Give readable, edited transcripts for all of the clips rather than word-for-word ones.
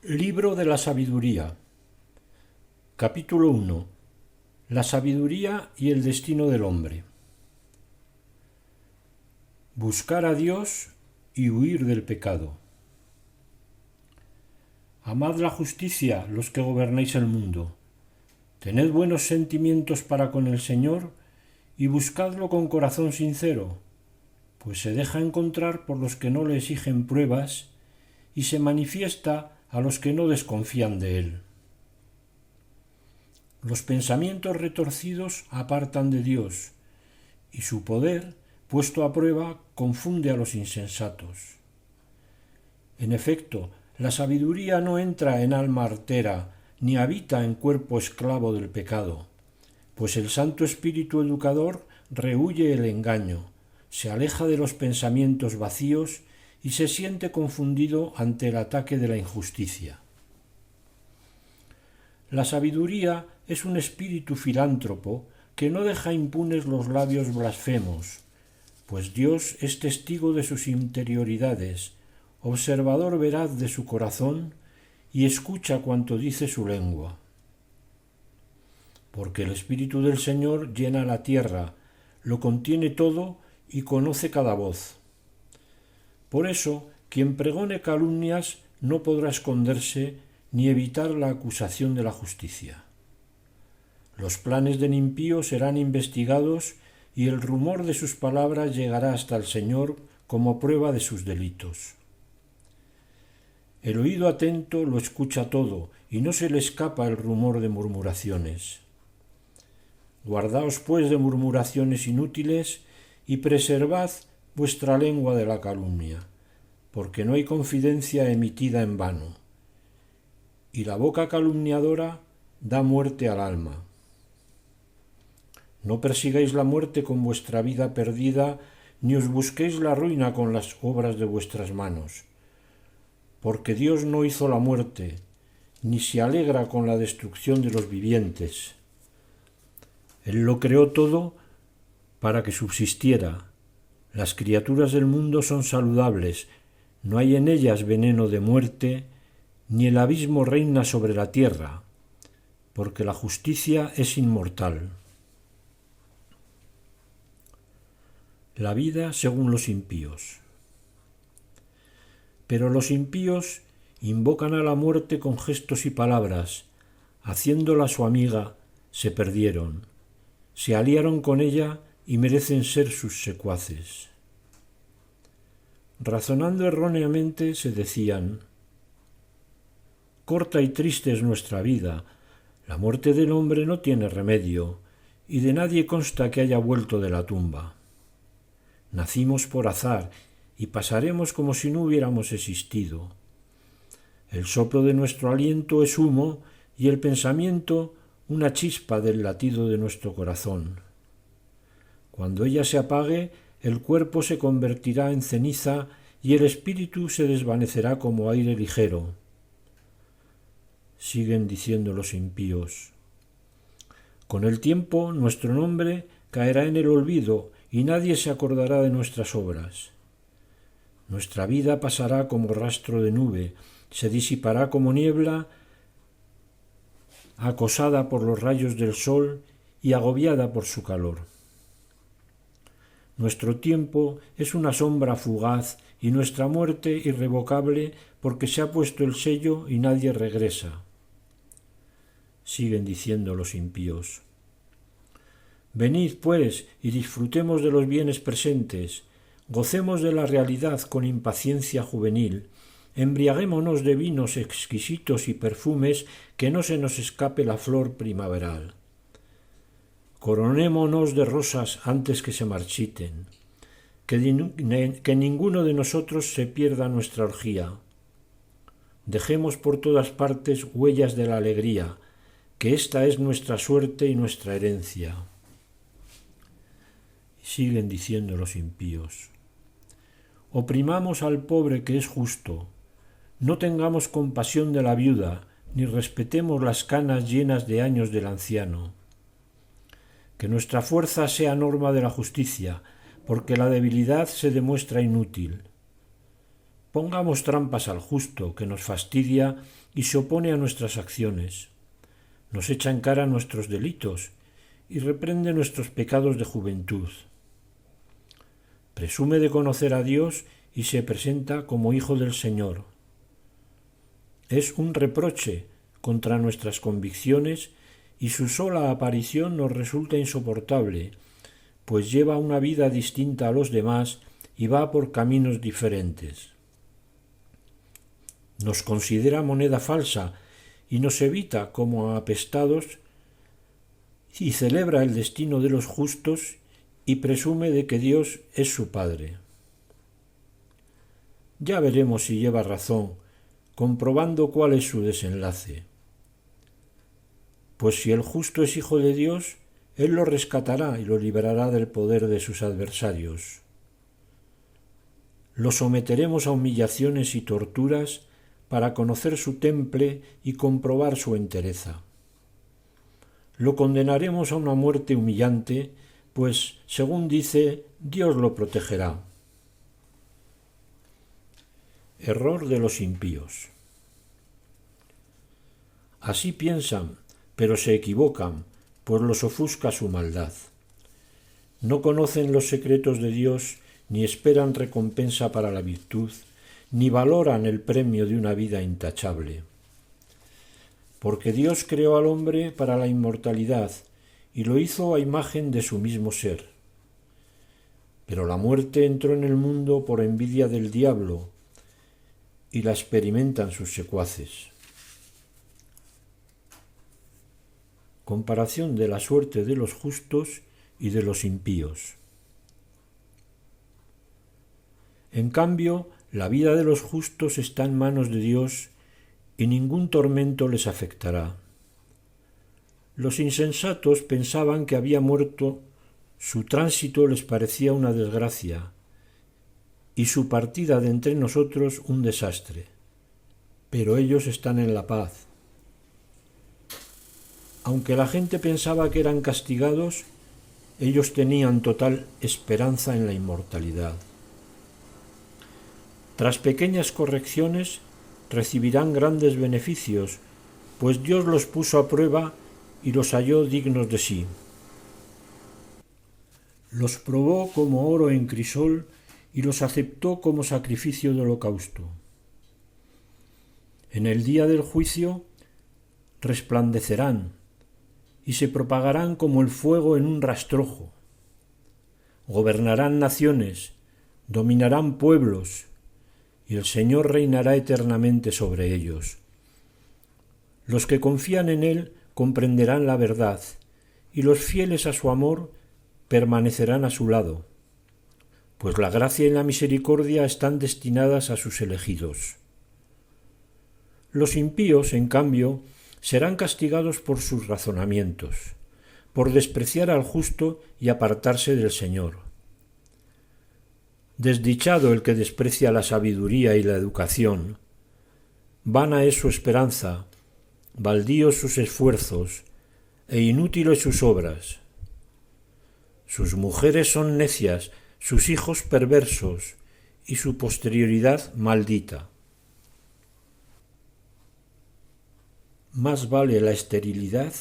Libro de la Sabiduría. Capítulo 1. La sabiduría y el destino del hombre. Buscar a Dios y huir del pecado. Amad la justicia, los que gobernáis el mundo. Tened buenos sentimientos para con el Señor y buscadlo con corazón sincero, pues se deja encontrar por los que no le exigen pruebas y se manifiesta a los que no desconfían de él. Los pensamientos retorcidos apartan de Dios, y su poder, puesto a prueba, confunde a los insensatos. En efecto, la sabiduría no entra en alma artera, ni habita en cuerpo esclavo del pecado, pues el Santo Espíritu Educador rehúye el engaño, se aleja de los pensamientos vacíos y se siente confundido ante el ataque de la injusticia. La sabiduría es un espíritu filántropo que no deja impunes los labios blasfemos, pues Dios es testigo de sus interioridades, observador veraz de su corazón y escucha cuanto dice su lengua. Porque el Espíritu del Señor llena la tierra, lo contiene todo y conoce cada voz. Por eso, quien pregone calumnias no podrá esconderse ni evitar la acusación de la justicia. Los planes del impío serán investigados y el rumor de sus palabras llegará hasta el Señor como prueba de sus delitos. El oído atento lo escucha todo y no se le escapa el rumor de murmuraciones. Guardaos pues de murmuraciones inútiles y preservad vuestra lengua de la calumnia, porque no hay confidencia emitida en vano, y la boca calumniadora da muerte al alma. No persigáis la muerte con vuestra vida perdida, ni os busquéis la ruina con las obras de vuestras manos, porque Dios no hizo la muerte, ni se alegra con la destrucción de los vivientes. Él lo creó todo para que subsistiera. Las criaturas del mundo son saludables, no hay en ellas veneno de muerte, ni el abismo reina sobre la tierra, porque la justicia es inmortal. La vida según los impíos. Pero los impíos invocan a la muerte con gestos y palabras, haciéndola su amiga, se perdieron, se aliaron con ella y merecen ser sus secuaces. Razonando erróneamente se decían: corta y triste es nuestra vida, la muerte del hombre no tiene remedio, y de nadie consta que haya vuelto de la tumba. Nacimos por azar, y pasaremos como si no hubiéramos existido. El soplo de nuestro aliento es humo, y el pensamiento una chispa del latido de nuestro corazón. Cuando ella se apague, el cuerpo se convertirá en ceniza y el espíritu se desvanecerá como aire ligero. Siguen diciendo los impíos: con el tiempo nuestro nombre caerá en el olvido y nadie se acordará de nuestras obras. Nuestra vida pasará como rastro de nube, se disipará como niebla, acosada por los rayos del sol y agobiada por su calor. Nuestro tiempo es una sombra fugaz y nuestra muerte irrevocable, porque se ha puesto el sello y nadie regresa. Siguen diciendo los impíos: venid, pues, y disfrutemos de los bienes presentes, gocemos de la realidad con impaciencia juvenil, embriaguémonos de vinos exquisitos y perfumes, que no se nos escape la flor primaveral. Coronémonos de rosas antes que se marchiten, que ninguno de nosotros se pierda nuestra orgía. Dejemos por todas partes huellas de la alegría, que esta es nuestra suerte y nuestra herencia. Siguen diciendo los impíos: oprimamos al pobre que es justo, no tengamos compasión de la viuda, ni respetemos las canas llenas de años del anciano. Que nuestra fuerza sea norma de la justicia, porque la debilidad se demuestra inútil. Pongamos trampas al justo, que nos fastidia y se opone a nuestras acciones. Nos echa en cara nuestros delitos y reprende nuestros pecados de juventud. Presume de conocer a Dios y se presenta como hijo del Señor. Es un reproche contra nuestras convicciones y su sola aparición nos resulta insoportable, pues lleva una vida distinta a los demás y va por caminos diferentes. Nos considera moneda falsa y nos evita como apestados y celebra el destino de los justos y presume de que Dios es su Padre. Ya veremos si lleva razón, comprobando cuál es su desenlace. Pues si el justo es hijo de Dios, Él lo rescatará y lo librará del poder de sus adversarios. Lo someteremos a humillaciones y torturas para conocer su temple y comprobar su entereza. Lo condenaremos a una muerte humillante, pues, según dice, Dios lo protegerá. Error de los impíos. Así piensan, pero se equivocan, pues los ofusca su maldad. No conocen los secretos de Dios, ni esperan recompensa para la virtud, ni valoran el premio de una vida intachable. Porque Dios creó al hombre para la inmortalidad y lo hizo a imagen de su mismo ser. Pero la muerte entró en el mundo por envidia del diablo y la experimentan sus secuaces. Comparación de la suerte de los justos y de los impíos. En cambio, la vida de los justos está en manos de Dios y ningún tormento les afectará. Los insensatos pensaban que había muerto, su tránsito les parecía una desgracia y su partida de entre nosotros un desastre, pero ellos están en la paz. Aunque la gente pensaba que eran castigados, ellos tenían total esperanza en la inmortalidad. Tras pequeñas correcciones, recibirán grandes beneficios, pues Dios los puso a prueba y los halló dignos de sí. Los probó como oro en crisol y los aceptó como sacrificio de holocausto. En el día del juicio resplandecerán y se propagarán como el fuego en un rastrojo. Gobernarán naciones, dominarán pueblos, y el Señor reinará eternamente sobre ellos. Los que confían en Él comprenderán la verdad, y los fieles a su amor permanecerán a su lado, pues la gracia y la misericordia están destinadas a sus elegidos. Los impíos, en cambio, serán castigados por sus razonamientos, por despreciar al justo y apartarse del Señor. Desdichado el que desprecia la sabiduría y la educación. Vana es su esperanza, baldíos sus esfuerzos, e inútiles sus obras. Sus mujeres son necias, sus hijos perversos, y su posterioridad maldita. Más vale la esterilidad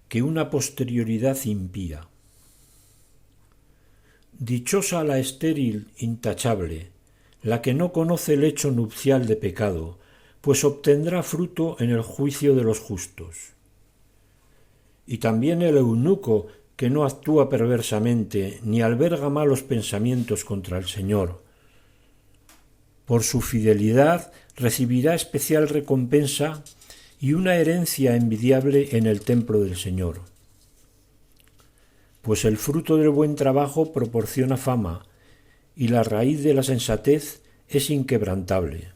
que una posterioridad impía. Dichosa la estéril intachable, la que no conoce el hecho nupcial de pecado, pues obtendrá fruto en el juicio de los justos. Y también el eunuco, que no actúa perversamente ni alberga malos pensamientos contra el Señor. Por su fidelidad recibirá especial recompensa y una herencia envidiable en el templo del Señor. Pues el fruto del buen trabajo proporciona fama, y la raíz de la sensatez es inquebrantable.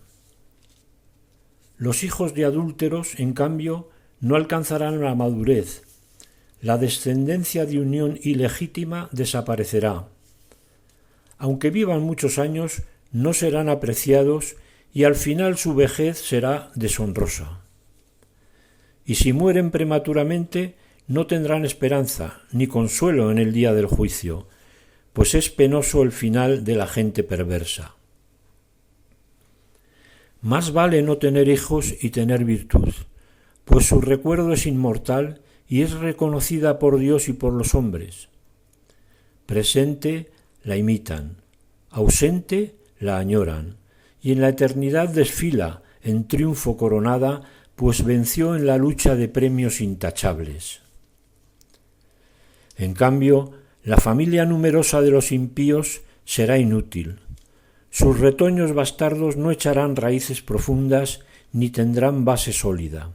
Los hijos de adúlteros, en cambio, no alcanzarán la madurez. La descendencia de unión ilegítima desaparecerá. Aunque vivan muchos años, no serán apreciados y al final su vejez será deshonrosa. Y si mueren prematuramente, no tendrán esperanza ni consuelo en el día del juicio, pues es penoso el final de la gente perversa. Más vale no tener hijos y tener virtud, pues su recuerdo es inmortal y es reconocida por Dios y por los hombres. Presente la imitan, ausente la añoran, y en la eternidad desfila, en triunfo coronada, pues venció en la lucha de premios intachables. En cambio, la familia numerosa de los impíos será inútil. Sus retoños bastardos no echarán raíces profundas ni tendrán base sólida.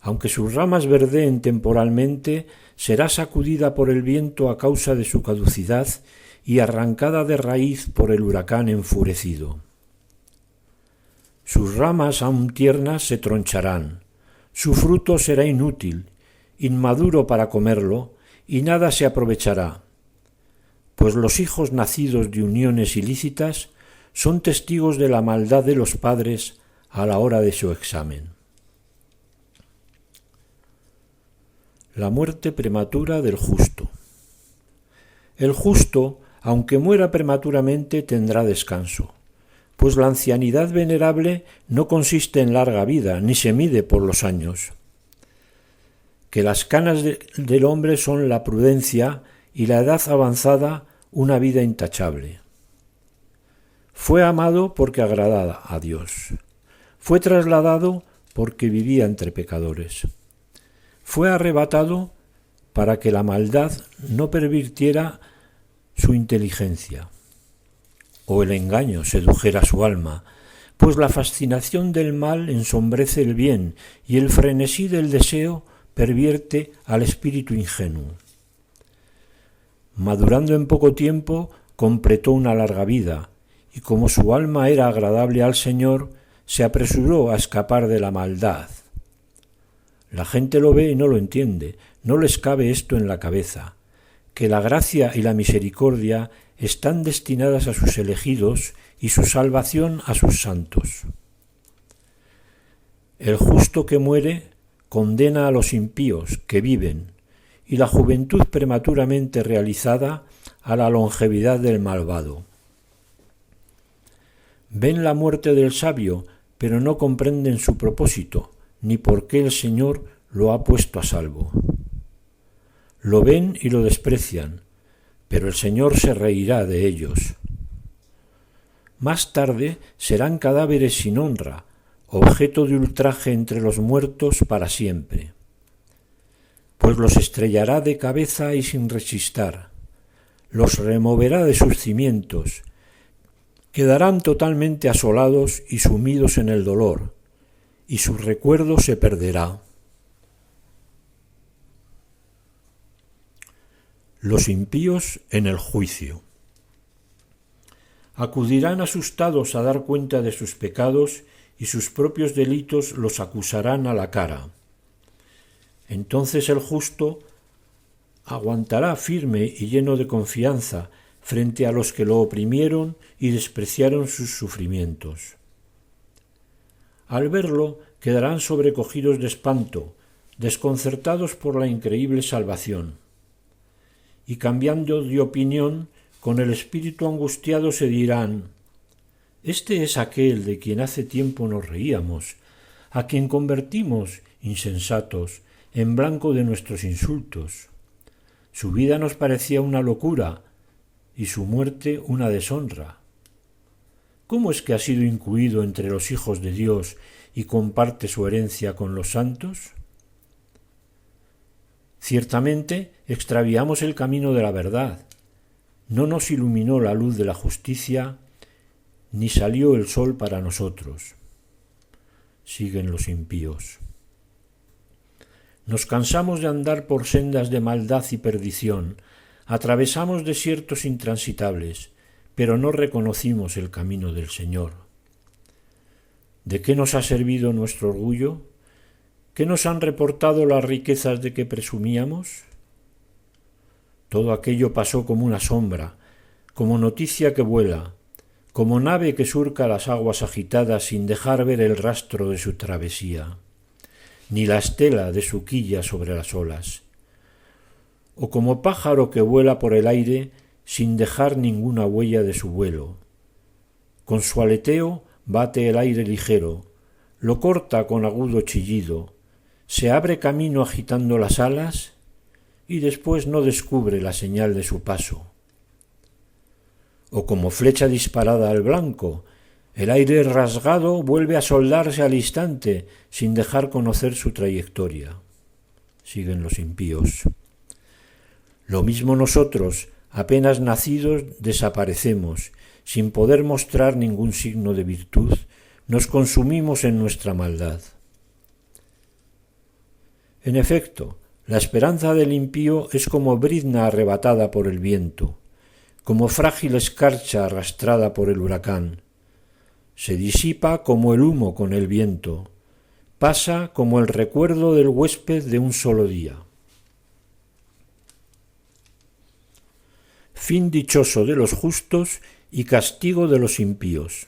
Aunque sus ramas verdeen temporalmente, será sacudida por el viento a causa de su caducidad y arrancada de raíz por el huracán enfurecido. Sus ramas aún tiernas se troncharán, su fruto será inútil, inmaduro para comerlo, y nada se aprovechará, pues los hijos nacidos de uniones ilícitas son testigos de la maldad de los padres a la hora de su examen. La muerte prematura del justo. El justo, aunque muera prematuramente, tendrá descanso, pues la ancianidad venerable no consiste en larga vida, ni se mide por los años. Que las canas del hombre son la prudencia y la edad avanzada una vida intachable. Fue amado porque agradaba a Dios. Fue trasladado porque vivía entre pecadores. Fue arrebatado para que la maldad no pervirtiera su inteligencia, o el engaño sedujera su alma, pues la fascinación del mal ensombrece el bien y el frenesí del deseo pervierte al espíritu ingenuo. Madurando en poco tiempo, completó una larga vida, y como su alma era agradable al Señor, se apresuró a escapar de la maldad. La gente lo ve y no lo entiende, no les cabe esto en la cabeza, que la gracia y la misericordia están destinadas a sus elegidos y su salvación a sus santos. El justo que muere condena a los impíos que viven, y la juventud prematuramente realizada a la longevidad del malvado. Ven la muerte del sabio, pero no comprenden su propósito, ni por qué el Señor lo ha puesto a salvo. Lo ven y lo desprecian, pero el Señor se reirá de ellos. Más tarde serán cadáveres sin honra, objeto de ultraje entre los muertos para siempre, pues los estrellará de cabeza y sin rechistar, los removerá de sus cimientos, quedarán totalmente asolados y sumidos en el dolor, y su recuerdo se perderá. Los impíos en el juicio. Acudirán asustados a dar cuenta de sus pecados y sus propios delitos los acusarán a la cara. Entonces el justo aguantará firme y lleno de confianza frente a los que lo oprimieron y despreciaron sus sufrimientos. Al verlo quedarán sobrecogidos de espanto, desconcertados por la increíble salvación, y cambiando de opinión, con el espíritu angustiado se dirán: «Este es aquel de quien hace tiempo nos reíamos, a quien convertimos, insensatos, en blanco de nuestros insultos. Su vida nos parecía una locura y su muerte una deshonra. ¿Cómo es que ha sido incluido entre los hijos de Dios y comparte su herencia con los santos?» Ciertamente extraviamos el camino de la verdad, no nos iluminó la luz de la justicia, ni salió el sol para nosotros. Siguen los impíos. Nos cansamos de andar por sendas de maldad y perdición, atravesamos desiertos intransitables, pero no reconocimos el camino del Señor. ¿De qué nos ha servido nuestro orgullo? ¿Qué nos han reportado las riquezas de que presumíamos? Todo aquello pasó como una sombra, como noticia que vuela, como nave que surca las aguas agitadas sin dejar ver el rastro de su travesía, ni la estela de su quilla sobre las olas, o como pájaro que vuela por el aire sin dejar ninguna huella de su vuelo. Con su aleteo bate el aire ligero, lo corta con agudo chillido, se abre camino agitando las alas y después no descubre la señal de su paso. O como flecha disparada al blanco, el aire rasgado vuelve a soldarse al instante sin dejar conocer su trayectoria. Siguen los impíos. Lo mismo nosotros, apenas nacidos, desaparecemos, sin poder mostrar ningún signo de virtud, nos consumimos en nuestra maldad. En efecto, la esperanza del impío es como brizna arrebatada por el viento, como frágil escarcha arrastrada por el huracán. Se disipa como el humo con el viento, pasa como el recuerdo del huésped de un solo día. Fin dichoso de los justos y castigo de los impíos.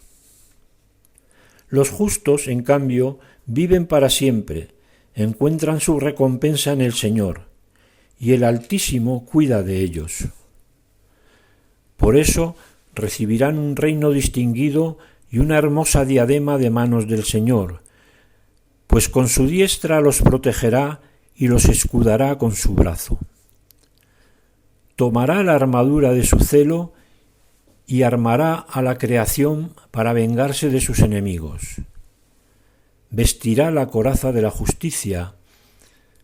Los justos, en cambio, viven para siempre, encuentran su recompensa en el Señor, y el Altísimo cuida de ellos. Por eso recibirán un reino distinguido y una hermosa diadema de manos del Señor, pues con su diestra los protegerá y los escudará con su brazo. Tomará la armadura de su celo y armará a la creación para vengarse de sus enemigos. Vestirá la coraza de la justicia,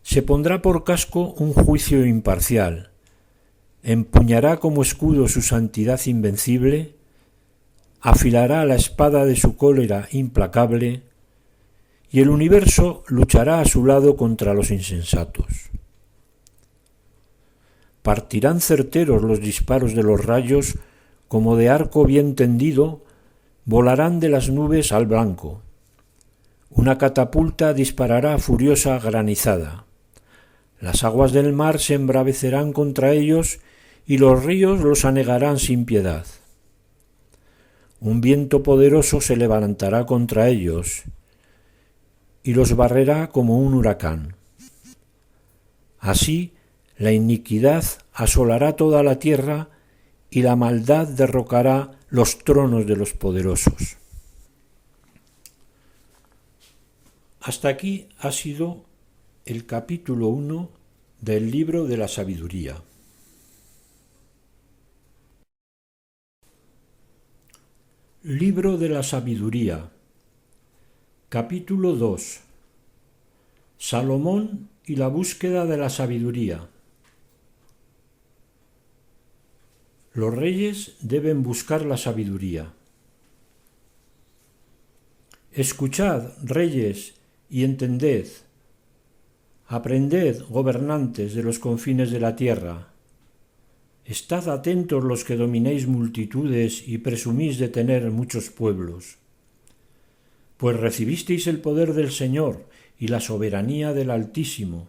se pondrá por casco un juicio imparcial, empuñará como escudo su santidad invencible, afilará la espada de su cólera implacable, y el universo luchará a su lado contra los insensatos. Partirán certeros los disparos de los rayos, como de arco bien tendido, volarán de las nubes al blanco. Una catapulta disparará furiosa granizada. Las aguas del mar se embravecerán contra ellos y los ríos los anegarán sin piedad. Un viento poderoso se levantará contra ellos y los barrerá como un huracán. Así, la iniquidad asolará toda la tierra y la maldad derrocará los tronos de los poderosos. Hasta aquí ha sido el capítulo 1 del libro de la sabiduría. Libro de la sabiduría. Capítulo 2. Salomón y la búsqueda de la sabiduría. Los reyes deben buscar la sabiduría. Escuchad, reyes, y entended. Aprended, gobernantes de los confines de la tierra. Estad atentos los que dominéis multitudes y presumís de tener muchos pueblos. Pues recibisteis el poder del Señor y la soberanía del Altísimo.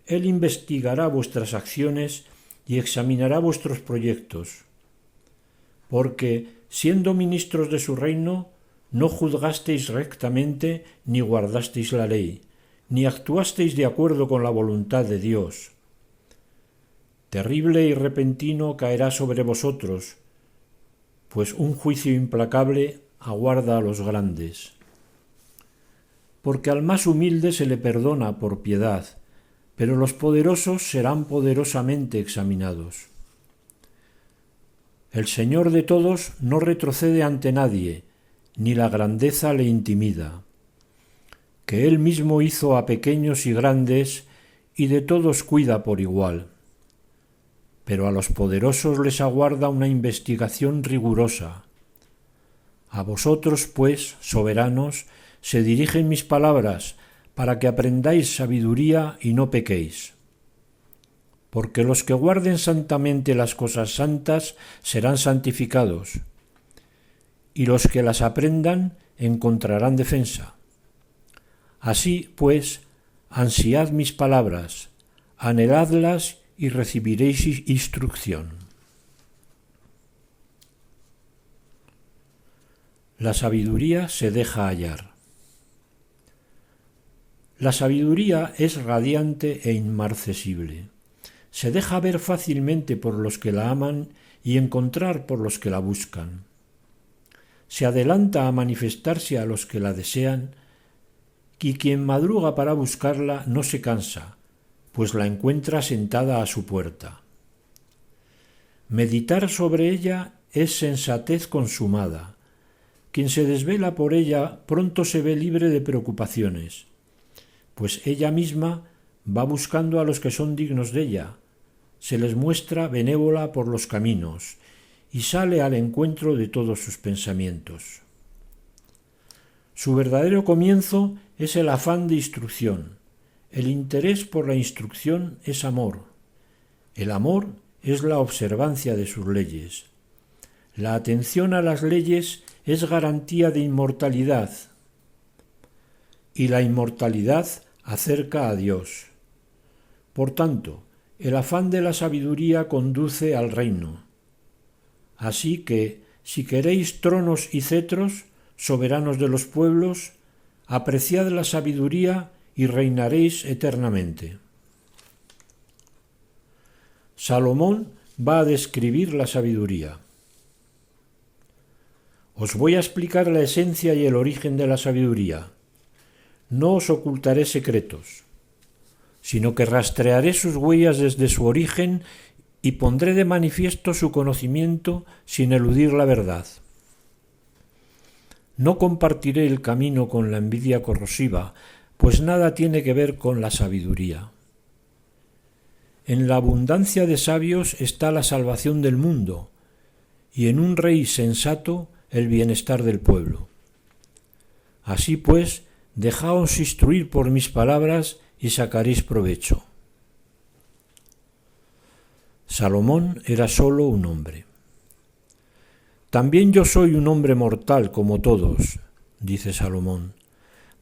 Él investigará vuestras acciones y examinará vuestros proyectos. Porque, siendo ministros de su reino, no juzgasteis rectamente ni guardasteis la ley, ni actuasteis de acuerdo con la voluntad de Dios. Terrible y repentino caerá sobre vosotros, pues un juicio implacable aguarda a los grandes. Porque al más humilde se le perdona por piedad, pero los poderosos serán poderosamente examinados. El Señor de todos no retrocede ante nadie, ni la grandeza le intimida. Que Él mismo hizo a pequeños y grandes, y de todos cuida por igual. Pero a los poderosos les aguarda una investigación rigurosa. A vosotros, pues, soberanos, se dirigen mis palabras, para que aprendáis sabiduría y no pequéis. Porque los que guarden santamente las cosas santas serán santificados, y los que las aprendan encontrarán defensa. Así, pues, ansiad mis palabras, anheladlas y recibiréis instrucción. La sabiduría se deja hallar. La sabiduría es radiante e inmarcesible. Se deja ver fácilmente por los que la aman y encontrar por los que la buscan. se adelanta a manifestarse a los que la desean, y quien madruga para buscarla no se cansa, pues la encuentra sentada a su puerta. Meditar sobre ella es sensatez consumada. Quien se desvela por ella pronto se ve libre de preocupaciones, pues ella misma va buscando a los que son dignos de ella, se les muestra benévola por los caminos y sale al encuentro de todos sus pensamientos. Su verdadero comienzo es el afán de instrucción. El interés por la instrucción es amor. El amor es la observancia de sus leyes. La atención a las leyes es garantía de inmortalidad, y la inmortalidad acerca a Dios. Por tanto, el afán de la sabiduría conduce al reino. Así que, si queréis tronos y cetros, soberanos de los pueblos, apreciad la sabiduría y reinaréis eternamente. Salomón va a describir la sabiduría. Os voy a explicar la esencia y el origen de la sabiduría. No os ocultaré secretos, sino que rastrearé sus huellas desde su origen y pondré de manifiesto su conocimiento sin eludir la verdad. No compartiré el camino con la envidia corrosiva, pues nada tiene que ver con la sabiduría. En la abundancia de sabios está la salvación del mundo, y en un rey sensato el bienestar del pueblo. Así pues, dejaos instruir por mis palabras y sacaréis provecho. Salomón era solo un hombre. También yo soy un hombre mortal como todos, dice Salomón,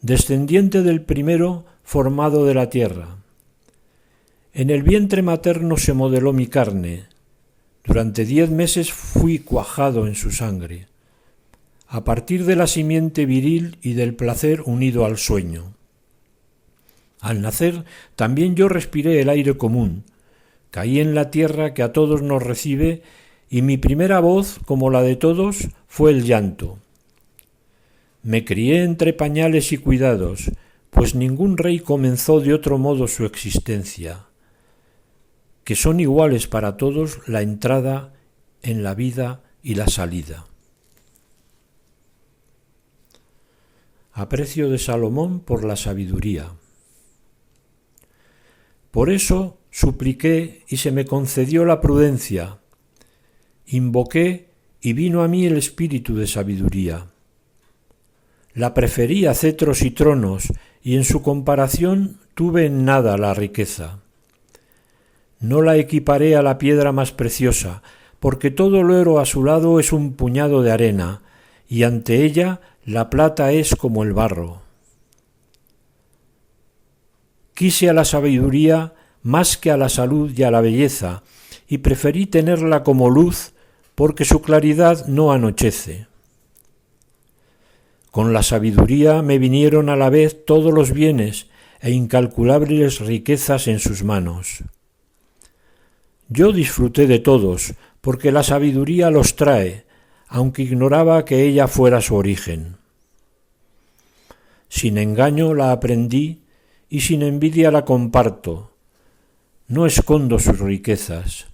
descendiente del primero formado de la tierra. En el vientre materno se modeló mi carne. Durante 10 meses fui cuajado en su sangre, a partir de la simiente viril y del placer unido al sueño. Al nacer también yo respiré el aire común, caí en la tierra que a todos nos recibe, y mi primera voz, como la de todos, fue el llanto. Me crié entre pañales y cuidados, pues ningún rey comenzó de otro modo su existencia, que son iguales para todos la entrada en la vida y la salida. Aprecio de Salomón por la sabiduría. Por eso supliqué y se me concedió la prudencia. Invoqué y vino a mí el espíritu de sabiduría. La preferí a cetros y tronos, y en su comparación tuve en nada la riqueza. No la equiparé a la piedra más preciosa, porque todo el oro a su lado es un puñado de arena, y ante ella la plata es como el barro. Quise a la sabiduría más que a la salud y a la belleza, y preferí tenerla como luz, porque su claridad no anochece. Con la sabiduría me vinieron a la vez todos los bienes e incalculables riquezas en sus manos. Yo disfruté de todos, porque la sabiduría los trae, aunque ignoraba que ella fuera su origen. Sin engaño la aprendí y sin envidia la comparto. No escondo sus riquezas,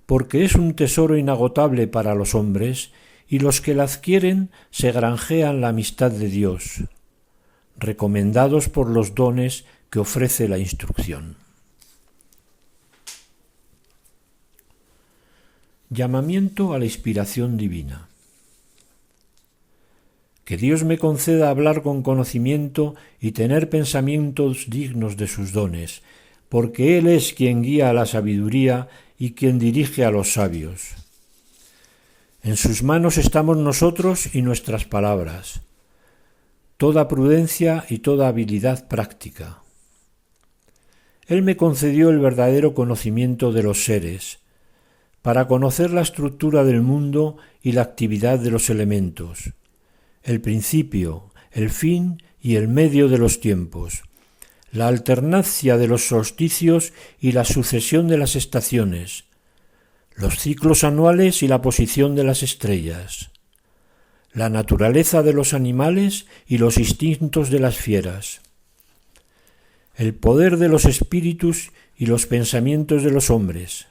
porque es un tesoro inagotable para los hombres, y los que la adquieren se granjean la amistad de Dios, recomendados por los dones que ofrece la instrucción. Llamamiento a la inspiración divina. Que Dios me conceda hablar con conocimiento y tener pensamientos dignos de sus dones, porque Él es quien guía a la sabiduría y quien dirige a los sabios. En sus manos estamos nosotros y nuestras palabras, toda prudencia y toda habilidad práctica. Él me concedió el verdadero conocimiento de los seres, para conocer la estructura del mundo y la actividad de los elementos, el principio, el fin y el medio de los tiempos, la alternancia de los solsticios y la sucesión de las estaciones, los ciclos anuales y la posición de las estrellas, la naturaleza de los animales y los instintos de las fieras, el poder de los espíritus y los pensamientos de los hombres,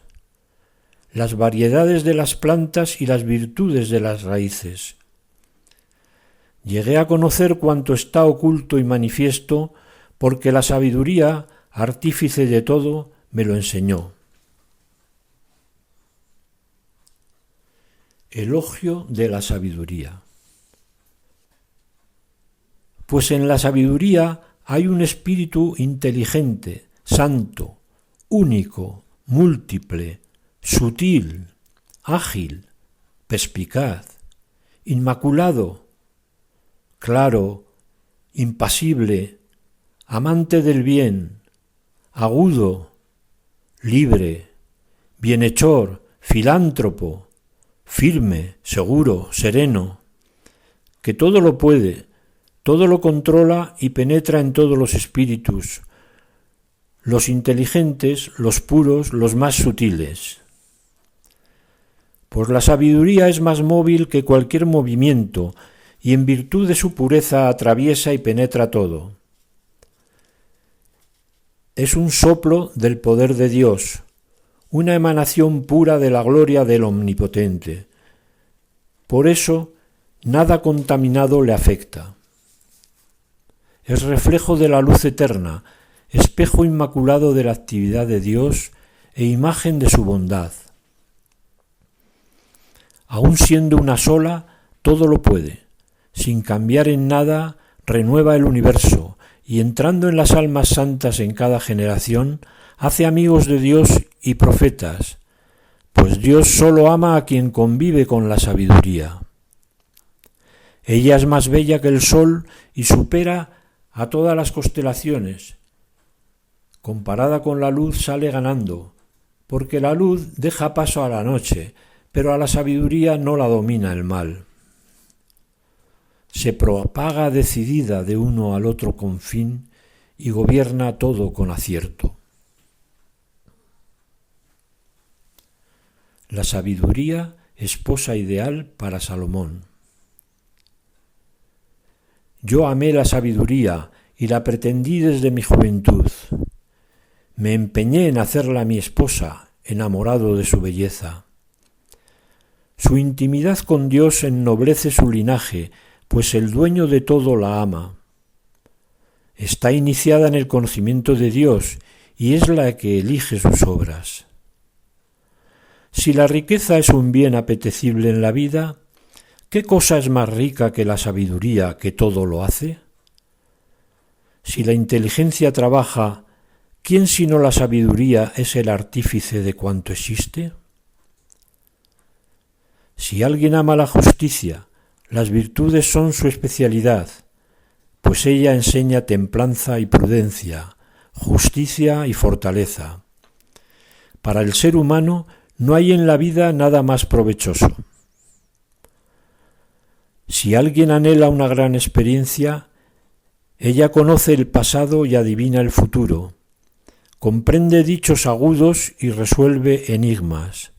las variedades de las plantas y las virtudes de las raíces. Llegué a conocer cuanto está oculto y manifiesto, porque la sabiduría, artífice de todo, me lo enseñó. Elogio de la sabiduría. Pues en la sabiduría hay un espíritu inteligente, santo, único, múltiple, sutil, ágil, perspicaz, inmaculado, claro, impasible, amante del bien, agudo, libre, bienhechor, filántropo, firme, seguro, sereno, que todo lo puede, todo lo controla y penetra en todos los espíritus, los inteligentes, los puros, los más sutiles. Pues la sabiduría es más móvil que cualquier movimiento y en virtud de su pureza atraviesa y penetra todo. Es un soplo del poder de Dios, una emanación pura de la gloria del Omnipotente. Por eso, nada contaminado le afecta. Es reflejo de la luz eterna, espejo inmaculado de la actividad de Dios e imagen de su bondad. Aun siendo una sola, todo lo puede. Sin cambiar en nada, renueva el universo y entrando en las almas santas en cada generación, hace amigos de Dios y profetas, pues Dios solo ama a quien convive con la sabiduría. Ella es más bella que el sol y supera a todas las constelaciones. Comparada con la luz sale ganando, porque la luz deja paso a la noche, pero a la sabiduría no la domina el mal. Se propaga decidida de uno al otro confín y gobierna todo con acierto. La sabiduría, esposa ideal para Salomón. Yo amé la sabiduría y la pretendí desde mi juventud. Me empeñé en hacerla mi esposa, enamorado de su belleza. Su intimidad con Dios ennoblece su linaje, pues el dueño de todo la ama. Está iniciada en el conocimiento de Dios y es la que elige sus obras. Si la riqueza es un bien apetecible en la vida, ¿qué cosa es más rica que la sabiduría que todo lo hace? Si la inteligencia trabaja, ¿quién sino la sabiduría es el artífice de cuanto existe? Si alguien ama la justicia, las virtudes son su especialidad, pues ella enseña templanza y prudencia, justicia y fortaleza. Para el ser humano no hay en la vida nada más provechoso. Si alguien anhela una gran experiencia, ella conoce el pasado y adivina el futuro, comprende dichos agudos y resuelve enigmas,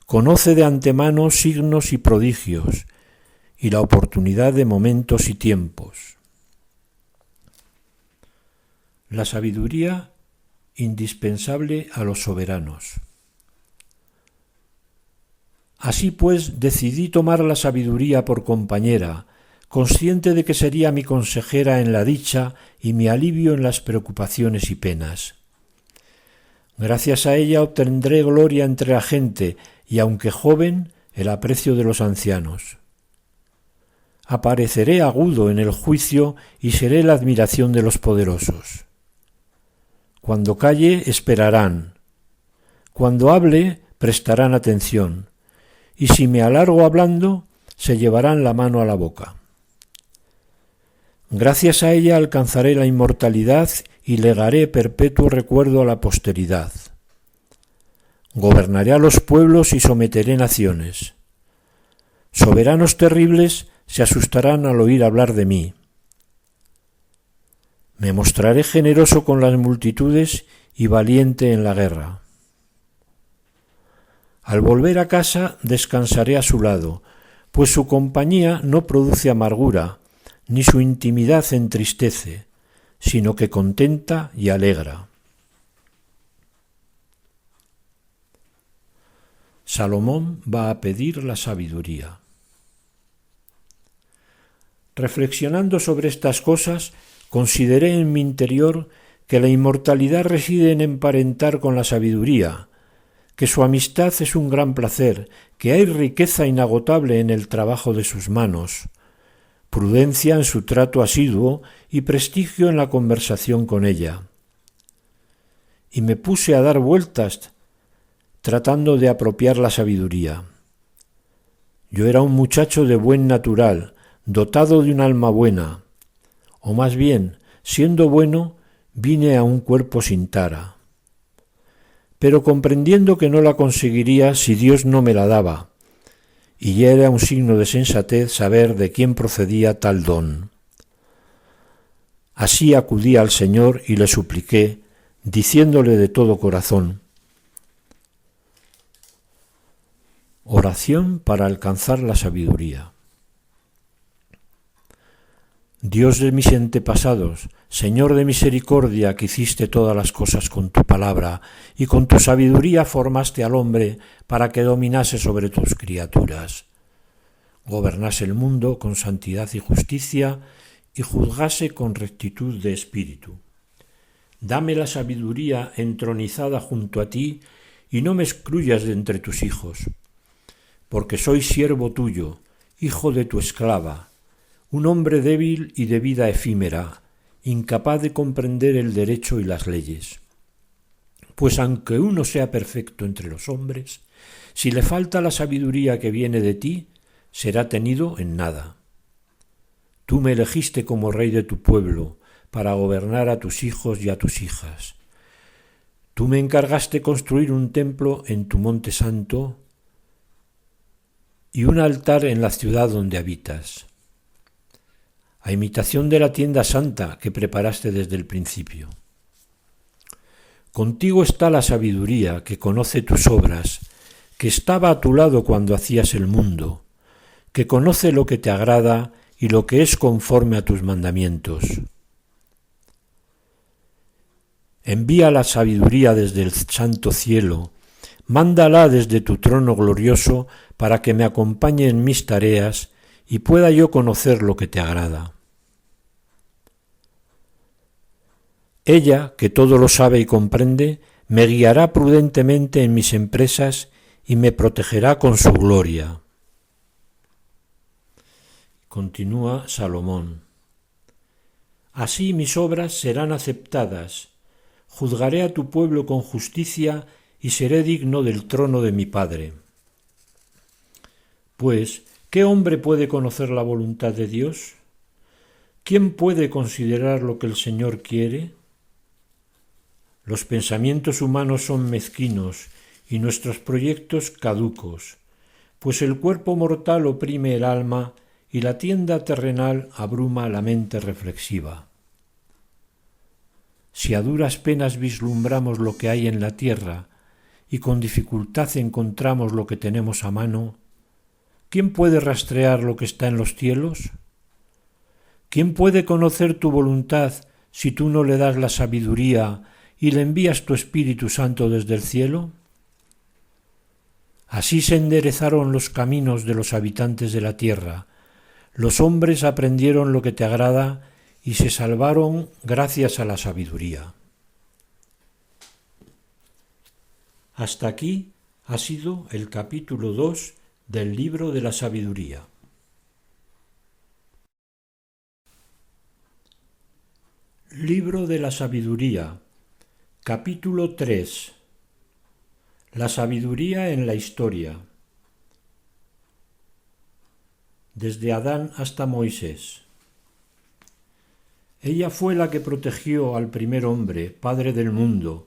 conoce de antemano signos y prodigios, y la oportunidad de momentos y tiempos. La sabiduría indispensable a los soberanos. Así pues, decidí tomar la sabiduría por compañera, consciente de que sería mi consejera en la dicha y mi alivio en las preocupaciones y penas. Gracias a ella obtendré gloria entre la gente y, aunque joven, el aprecio de los ancianos. Apareceré agudo en el juicio y seré la admiración de los poderosos. Cuando calle, esperarán. Cuando hable, prestarán atención. Y si me alargo hablando, se llevarán la mano a la boca. Gracias a ella alcanzaré la inmortalidad y legaré perpetuo recuerdo a la posteridad. Gobernaré a los pueblos y someteré naciones. Soberanos terribles se asustarán al oír hablar de mí. Me mostraré generoso con las multitudes y valiente en la guerra. Al volver a casa descansaré a su lado, pues su compañía no produce amargura, ni su intimidad entristece, sino que contenta y alegra. Salomón va a pedir la sabiduría. Reflexionando sobre estas cosas, consideré en mi interior que la inmortalidad reside en emparentar con la sabiduría, que su amistad es un gran placer, que hay riqueza inagotable en el trabajo de sus manos, prudencia en su trato asiduo y prestigio en la conversación con ella. Y me puse a dar vueltas tratando de apropiar la sabiduría. Yo era un muchacho de buen natural, dotado de un alma buena, o más bien, siendo bueno, vine a un cuerpo sin tara. Pero comprendiendo que no la conseguiría si Dios no me la daba, y ya era un signo de sensatez saber de quién procedía tal don. Así acudí al Señor y le supliqué, diciéndole de todo corazón: oración para alcanzar la sabiduría. Dios de mis antepasados, Señor de misericordia, que hiciste todas las cosas con tu palabra, y con tu sabiduría formaste al hombre para que dominase sobre tus criaturas, gobernase el mundo con santidad y justicia, y juzgase con rectitud de espíritu. Dame la sabiduría entronizada junto a ti, y no me excluyas de entre tus hijos, porque soy siervo tuyo, hijo de tu esclava, un hombre débil y de vida efímera, incapaz de comprender el derecho y las leyes. Pues aunque uno sea perfecto entre los hombres, si le falta la sabiduría que viene de ti, será tenido en nada. Tú me elegiste como rey de tu pueblo, para gobernar a tus hijos y a tus hijas. Tú me encargaste construir un templo en tu monte santo y un altar en la ciudad donde habitas, a imitación de la tienda santa que preparaste desde el principio. Contigo está la sabiduría que conoce tus obras, que estaba a tu lado cuando hacías el mundo, que conoce lo que te agrada y lo que es conforme a tus mandamientos. Envía la sabiduría desde el santo cielo, mándala desde tu trono glorioso para que me acompañe en mis tareas y pueda yo conocer lo que te agrada. Ella, que todo lo sabe y comprende, me guiará prudentemente en mis empresas y me protegerá con su gloria. Continúa Salomón. Así mis obras serán aceptadas, juzgaré a tu pueblo con justicia y seré digno del trono de mi Padre. Pues, ¿qué hombre puede conocer la voluntad de Dios? ¿Quién puede considerar lo que el Señor quiere? Los pensamientos humanos son mezquinos y nuestros proyectos caducos, pues el cuerpo mortal oprime el alma y la tienda terrenal abruma la mente reflexiva. Si a duras penas vislumbramos lo que hay en la tierra y con dificultad encontramos lo que tenemos a mano, ¿quién puede rastrear lo que está en los cielos? ¿Quién puede conocer tu voluntad si tú no le das la sabiduría y le envías tu Espíritu Santo desde el cielo? Así se enderezaron los caminos de los habitantes de la tierra. Los hombres aprendieron lo que te agrada y se salvaron gracias a la sabiduría. Hasta aquí ha sido el capítulo 2 del libro de la sabiduría. Libro de la sabiduría, capítulo 3. La sabiduría en la historia. Desde Adán hasta Moisés. Ella fue la que protegió al primer hombre, padre del mundo.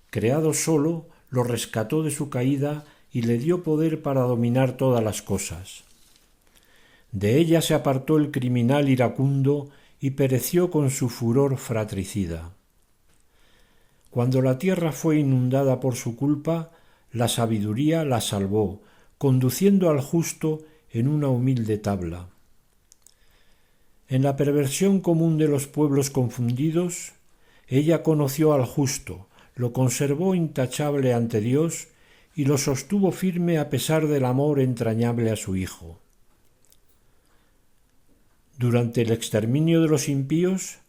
Creado solo, lo rescató de su caída y le dio poder para dominar todas las cosas. De ella se apartó el criminal iracundo y pereció con su furor fratricida. Cuando la tierra fue inundada por su culpa, la sabiduría la salvó, conduciendo al justo en una humilde tabla. En la perversión común de los pueblos confundidos, ella conoció al justo, lo conservó intachable ante Dios y lo sostuvo firme a pesar del amor entrañable a su Hijo. Durante el exterminio de los impíos,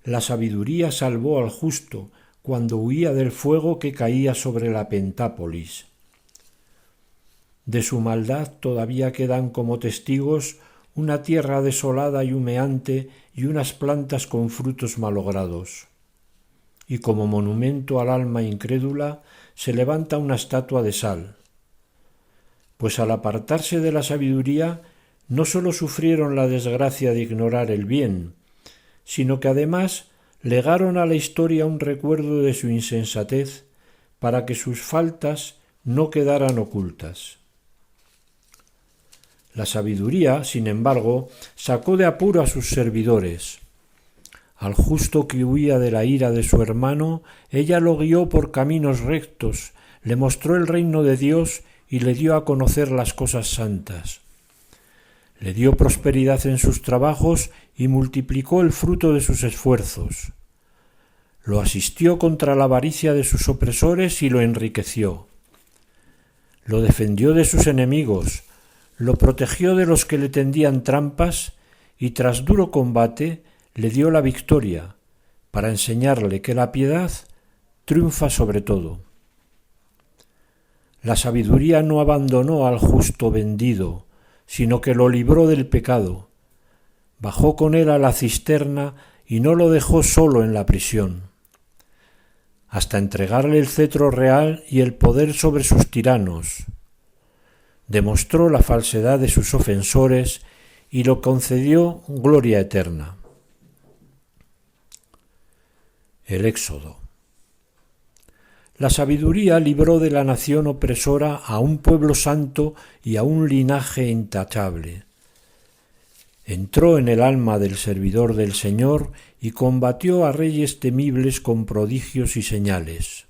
la sabiduría salvó al justo cuando huía del fuego que caía sobre la Pentápolis. De su maldad todavía quedan como testigos una tierra desolada y humeante y unas plantas con frutos malogrados. Y como monumento al alma incrédula se levanta una estatua de sal. Pues al apartarse de la sabiduría no sólo sufrieron la desgracia de ignorar el bien, sino que además legaron a la historia un recuerdo de su insensatez para que sus faltas no quedaran ocultas. La sabiduría, sin embargo, sacó de apuro a sus servidores. Al justo que huía de la ira de su hermano, ella lo guió por caminos rectos, le mostró el reino de Dios y le dio a conocer las cosas santas. Le dio prosperidad en sus trabajos y multiplicó el fruto de sus esfuerzos. Lo asistió contra la avaricia de sus opresores y lo enriqueció. Lo defendió de sus enemigos, lo protegió de los que le tendían trampas y tras duro combate le dio la victoria para enseñarle que la piedad triunfa sobre todo. La sabiduría no abandonó al justo vendido, sino que lo libró del pecado. Bajó con él a la cisterna y no lo dejó solo en la prisión, hasta entregarle el cetro real y el poder sobre sus tiranos. Demostró la falsedad de sus ofensores y lo concedió gloria eterna. El Éxodo. La sabiduría libró de la nación opresora a un pueblo santo y a un linaje intachable. Entró en el alma del servidor del Señor y combatió a reyes temibles con prodigios y señales.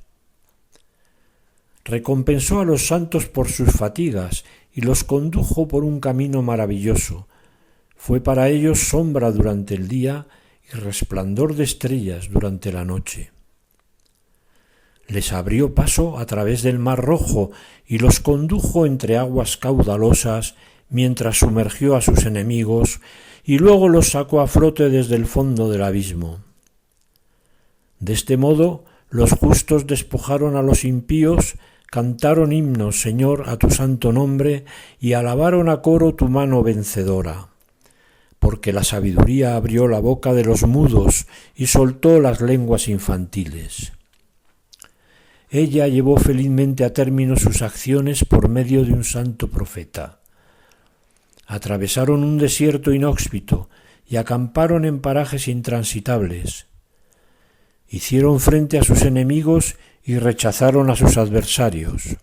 Recompensó a los santos por sus fatigas y los condujo por un camino maravilloso. Fue para ellos sombra durante el día y resplandor de estrellas durante la noche. Les abrió paso a través del Mar Rojo y los condujo entre aguas caudalosas mientras sumergió a sus enemigos y luego los sacó a flote desde el fondo del abismo. De este modo, los justos despojaron a los impíos, cantaron himnos, Señor, a tu santo nombre y alabaron a coro tu mano vencedora. Porque la sabiduría abrió la boca de los mudos y soltó las lenguas infantiles. Ella llevó felizmente a término sus acciones por medio de un santo profeta. Atravesaron un desierto inhóspito y acamparon en parajes intransitables. Hicieron frente a sus enemigos y rechazaron a sus adversarios.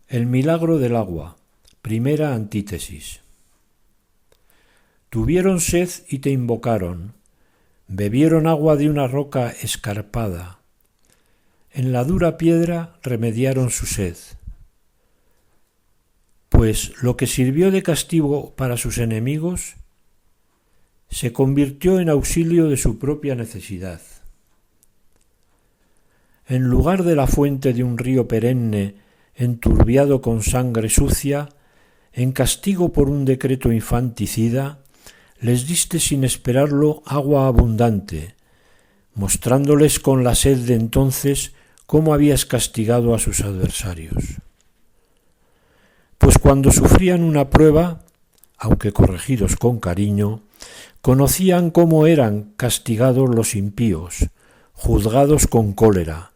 El milagro del agua. Primera antítesis. Tuvieron sed y te invocaron. Bebieron agua de una roca escarpada. En la dura piedra remediaron su sed. Pues lo que sirvió de castigo para sus enemigos se convirtió en auxilio de su propia necesidad. En lugar de la fuente de un río perenne enturbiado con sangre sucia, en castigo por un decreto infanticida, les diste sin esperarlo agua abundante, mostrándoles con la sed de entonces cómo habías castigado a sus adversarios. Pues cuando sufrían una prueba, aunque corregidos con cariño, conocían cómo eran castigados los impíos, juzgados con cólera,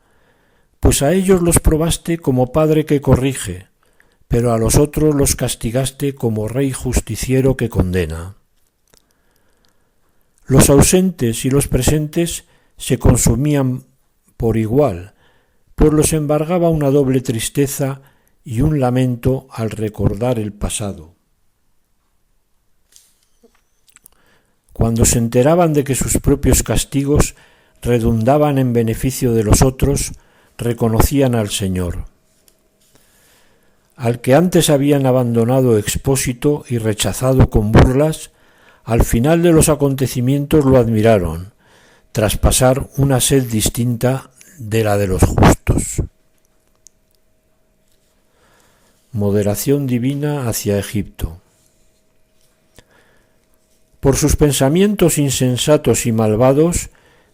pues a ellos los probaste como padre que corrige, pero a los otros los castigaste como rey justiciero que condena. Los ausentes y los presentes se consumían por igual, pues los embargaba una doble tristeza y un lamento al recordar el pasado. Cuando se enteraban de que sus propios castigos redundaban en beneficio de los otros, reconocían al Señor. al que antes habían abandonado expósito y rechazado con burlas, al final de los acontecimientos lo admiraron, tras pasar una sed distinta de la de los justos. Moderación divina hacia Egipto. Por sus pensamientos insensatos y malvados,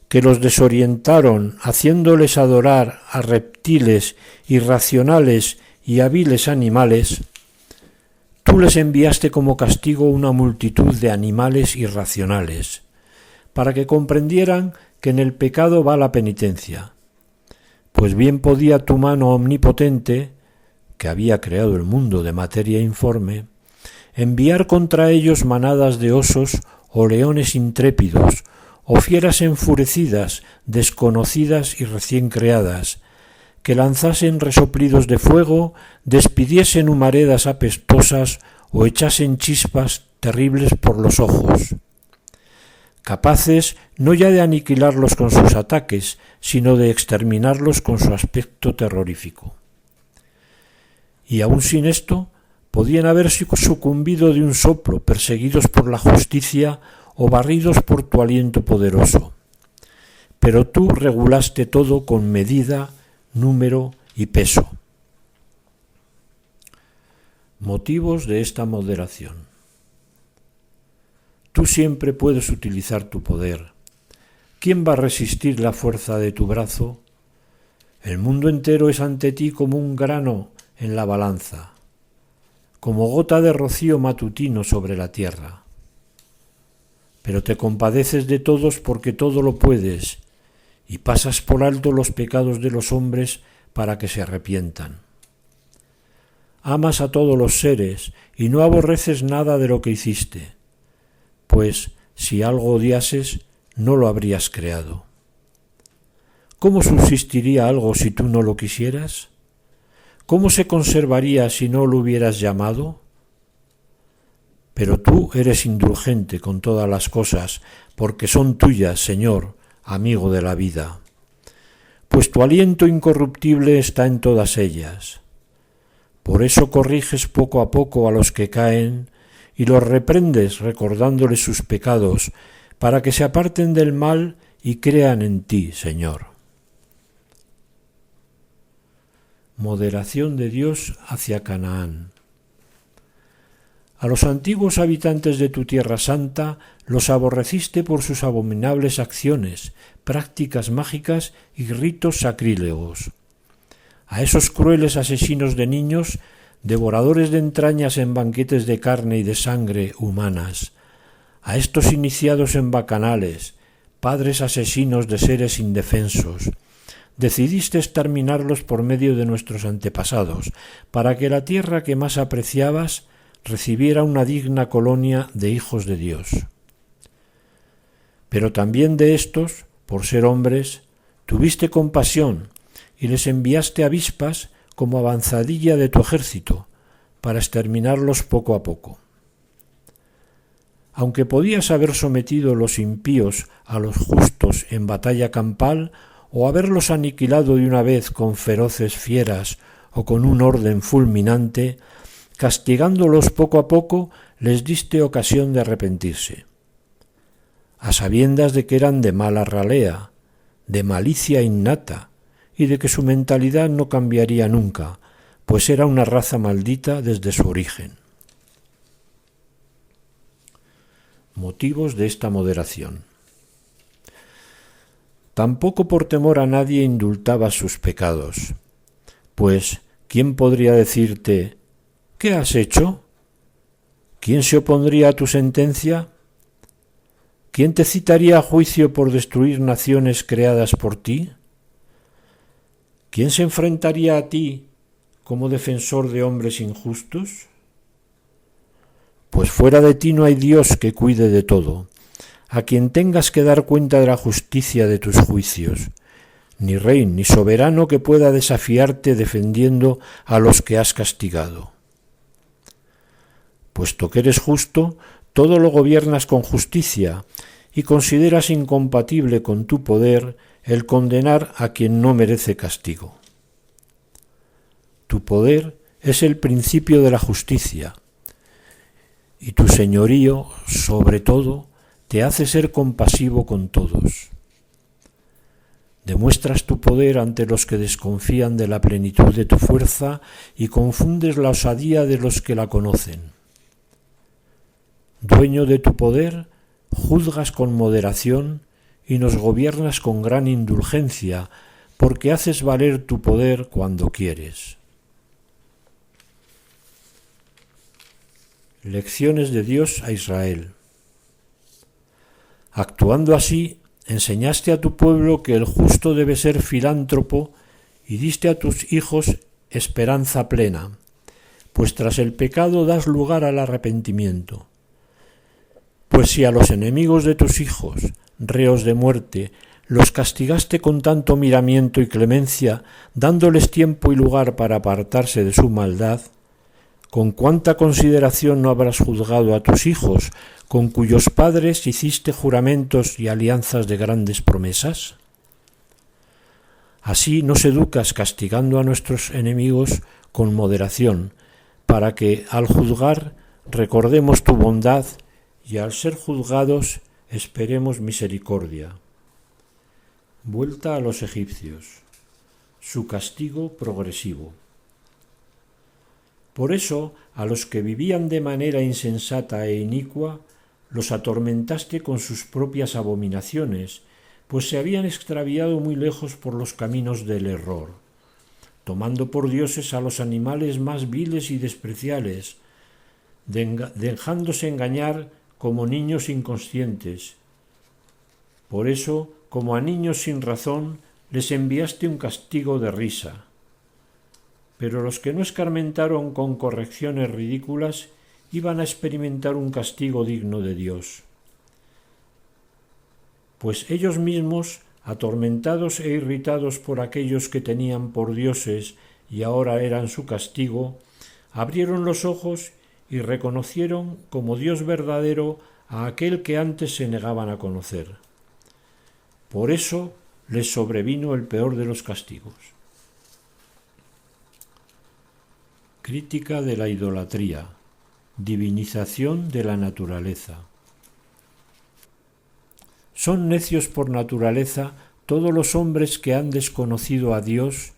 que los desorientaron haciéndoles adorar a reptiles irracionales y hábiles animales, tú les enviaste como castigo una multitud de animales irracionales, para que comprendieran que en el pecado va la penitencia. Pues bien podía tu mano omnipotente, que había creado el mundo de materia informe, enviar contra ellos manadas de osos o leones intrépidos, o fieras enfurecidas, desconocidas y recién creadas, que lanzasen resoplidos de fuego, despidiesen humaredas apestosas o echasen chispas terribles por los ojos, capaces no ya de aniquilarlos con sus ataques, sino de exterminarlos con su aspecto terrorífico. Y aun sin esto, podían haber sucumbido de un soplo, perseguidos por la justicia o barridos por tu aliento poderoso. Pero tú regulaste todo con medida, número y peso. Motivos de esta moderación. Tú siempre puedes utilizar tu poder. ¿Quién va a resistir la fuerza de tu brazo? El mundo entero es ante ti como un grano en la balanza, como gota de rocío matutino sobre la tierra. Pero te compadeces de todos porque todo lo puedes, y pasas por alto los pecados de los hombres para que se arrepientan. Amas a todos los seres y no aborreces nada de lo que hiciste, pues si algo odiases, no lo habrías creado. ¿Cómo subsistiría algo si tú no lo quisieras? ¿Cómo se conservaría si no lo hubieras llamado? Pero tú eres indulgente con todas las cosas, porque son tuyas, Señor, amigo de la vida. Pues tu aliento incorruptible está en todas ellas. Por eso corriges poco a poco a los que caen y los reprendes recordándoles sus pecados, para que se aparten del mal y crean en ti, Señor. Moderación de Dios hacia Canaán. A los antiguos habitantes de tu tierra santa los aborreciste por sus abominables acciones, prácticas mágicas y ritos sacrílegos. A esos crueles asesinos de niños, devoradores de entrañas en banquetes de carne y de sangre humanas, a estos iniciados en bacanales, padres asesinos de seres indefensos, decidiste exterminarlos por medio de nuestros antepasados, para que la tierra que más apreciabas recibiera una digna colonia de hijos de Dios. Pero también de estos, por ser hombres, tuviste compasión y les enviaste avispas como avanzadilla de tu ejército, para exterminarlos poco a poco. Aunque podías haber sometido los impíos a los justos en batalla campal, o haberlos aniquilado de una vez con feroces fieras o con un orden fulminante, castigándolos poco a poco, les diste ocasión de arrepentirse. A sabiendas de que eran de mala ralea, de malicia innata, y de que su mentalidad no cambiaría nunca, pues era una raza maldita desde su origen. Motivos de esta moderación. Tampoco por temor a nadie indultabas sus pecados, pues ¿quién podría decirte ¿qué has hecho? ¿Quién se opondría a tu sentencia? ¿Quién te citaría a juicio por destruir naciones creadas por ti? ¿Quién se enfrentaría a ti como defensor de hombres injustos? Pues fuera de ti no hay Dios que cuide de todo, a quien tengas que dar cuenta de la justicia de tus juicios, ni rey ni soberano que pueda desafiarte defendiendo a los que has castigado. Puesto que eres justo, todo lo gobiernas con justicia y consideras incompatible con tu poder el condenar a quien no merece castigo. Tu poder es el principio de la justicia, y tu señorío, sobre todo, te hace ser compasivo con todos. Demuestras tu poder ante los que desconfían de la plenitud de tu fuerza y confundes la osadía de los que la conocen. Dueño de tu poder, juzgas con moderación y nos gobiernas con gran indulgencia, porque haces valer tu poder cuando quieres. Lecciones de Dios a Israel. Actuando así, enseñaste a tu pueblo que el justo debe ser filántropo y diste a tus hijos esperanza plena, pues tras el pecado das lugar al arrepentimiento. Pues si a los enemigos de tus hijos, reos de muerte, los castigaste con tanto miramiento y clemencia, dándoles tiempo y lugar para apartarse de su maldad, ¿con cuánta consideración no habrás juzgado a tus hijos, con cuyos padres hiciste juramentos y alianzas de grandes promesas? Así nos educas castigando a nuestros enemigos con moderación, para que, al juzgar, recordemos tu bondad y al ser juzgados esperemos misericordia. Vuelta a los egipcios. Su castigo progresivo. Por eso, a los que vivían de manera insensata e inicua, los atormentaste con sus propias abominaciones, pues se habían extraviado muy lejos por los caminos del error, tomando por dioses a los animales más viles y despreciables, dejándose engañar como niños inconscientes. Por eso, como a niños sin razón, les enviaste un castigo de risa. Pero los que no escarmentaron con correcciones ridículas iban a experimentar un castigo digno de Dios. Pues ellos mismos, atormentados e irritados por aquellos que tenían por dioses y ahora eran su castigo, abrieron los ojos y reconocieron como Dios verdadero a aquel que antes se negaban a conocer. Por eso les sobrevino el peor de los castigos. Crítica de la idolatría. Divinización de la naturaleza. Son necios por naturaleza todos los hombres que han desconocido a Dios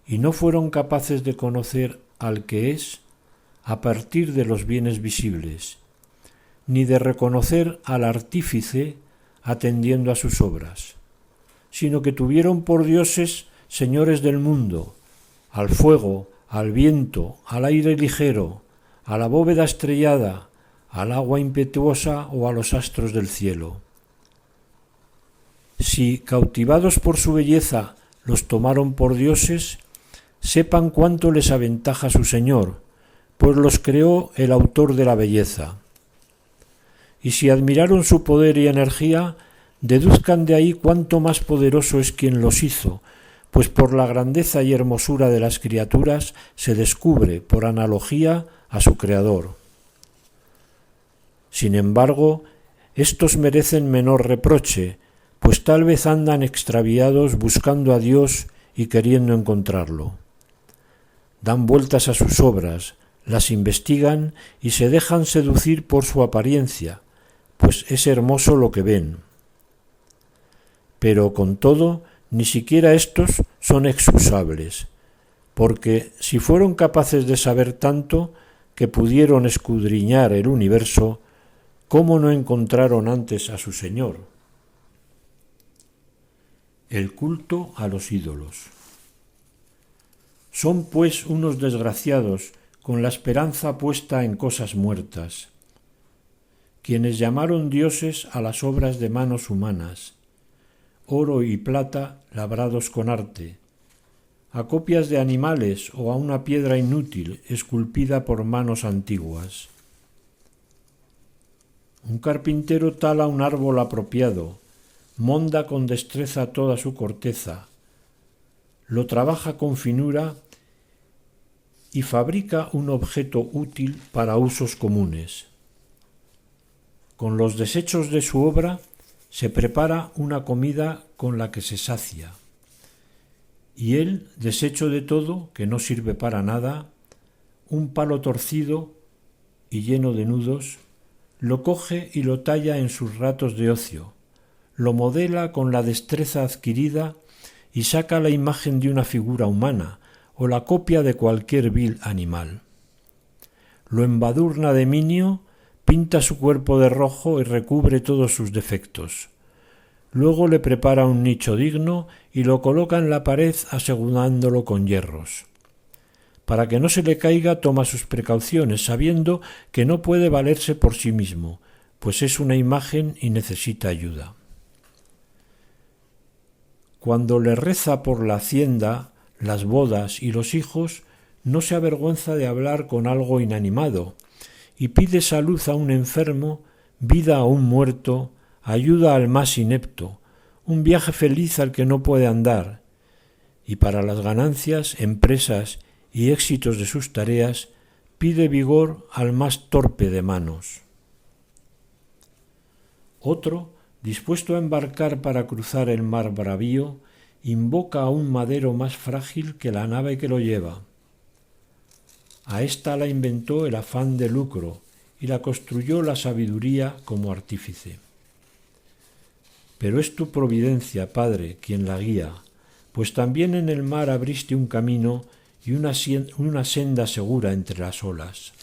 y no fueron capaces de conocer al que es a partir de los bienes visibles, ni de reconocer al artífice atendiendo a sus obras, sino que tuvieron por dioses señores del mundo, al fuego, al viento, al aire ligero, a la bóveda estrellada, al agua impetuosa o a los astros del cielo. Si, cautivados por su belleza, los tomaron por dioses, sepan cuánto les aventaja su Señor, pues los creó el autor de la belleza. Y si admiraron su poder y energía, deduzcan de ahí cuánto más poderoso es quien los hizo, pues por la grandeza y hermosura de las criaturas se descubre, por analogía, a su Creador. Sin embargo, estos merecen menor reproche, pues tal vez andan extraviados buscando a Dios y queriendo encontrarlo. Dan vueltas a sus obras, las investigan y se dejan seducir por su apariencia, pues es hermoso lo que ven. Pero con todo, ni siquiera estos son excusables, porque si fueron capaces de saber tanto que pudieron escudriñar el universo, ¿cómo no encontraron antes a su Señor? El culto a los ídolos. Son pues unos desgraciados con la esperanza puesta en cosas muertas, quienes llamaron dioses a las obras de manos humanas, oro y plata labrados con arte, a copias de animales o a una piedra inútil esculpida por manos antiguas. Un carpintero tala un árbol apropiado, monda con destreza toda su corteza, lo trabaja con finura y fabrica un objeto útil para usos comunes. Con los desechos de su obra se prepara una comida con la que se sacia, y él, deshecho de todo, que no sirve para nada, un palo torcido y lleno de nudos, lo coge y lo talla en sus ratos de ocio, lo modela con la destreza adquirida y saca la imagen de una figura humana o la copia de cualquier vil animal. Lo embadurna de minio, pinta su cuerpo de rojo y recubre todos sus defectos. Luego le prepara un nicho digno y lo coloca en la pared asegurándolo con hierros. Para que no se le caiga toma sus precauciones, sabiendo que no puede valerse por sí mismo, pues es una imagen y necesita ayuda. Cuando le reza por la hacienda, las bodas y los hijos, no se avergüenza de hablar con algo inanimado, y pide salud a un enfermo, vida a un muerto, ayuda al más inepto, un viaje feliz al que no puede andar, y para las ganancias, empresas y éxitos de sus tareas, pide vigor al más torpe de manos. Otro, dispuesto a embarcar para cruzar el mar bravío, invoca a un madero más frágil que la nave que lo lleva. A ésta la inventó el afán de lucro y la construyó la sabiduría como artífice. Pero es tu providencia, Padre, quien la guía, pues también en el mar abriste un camino y una senda segura entre las olas,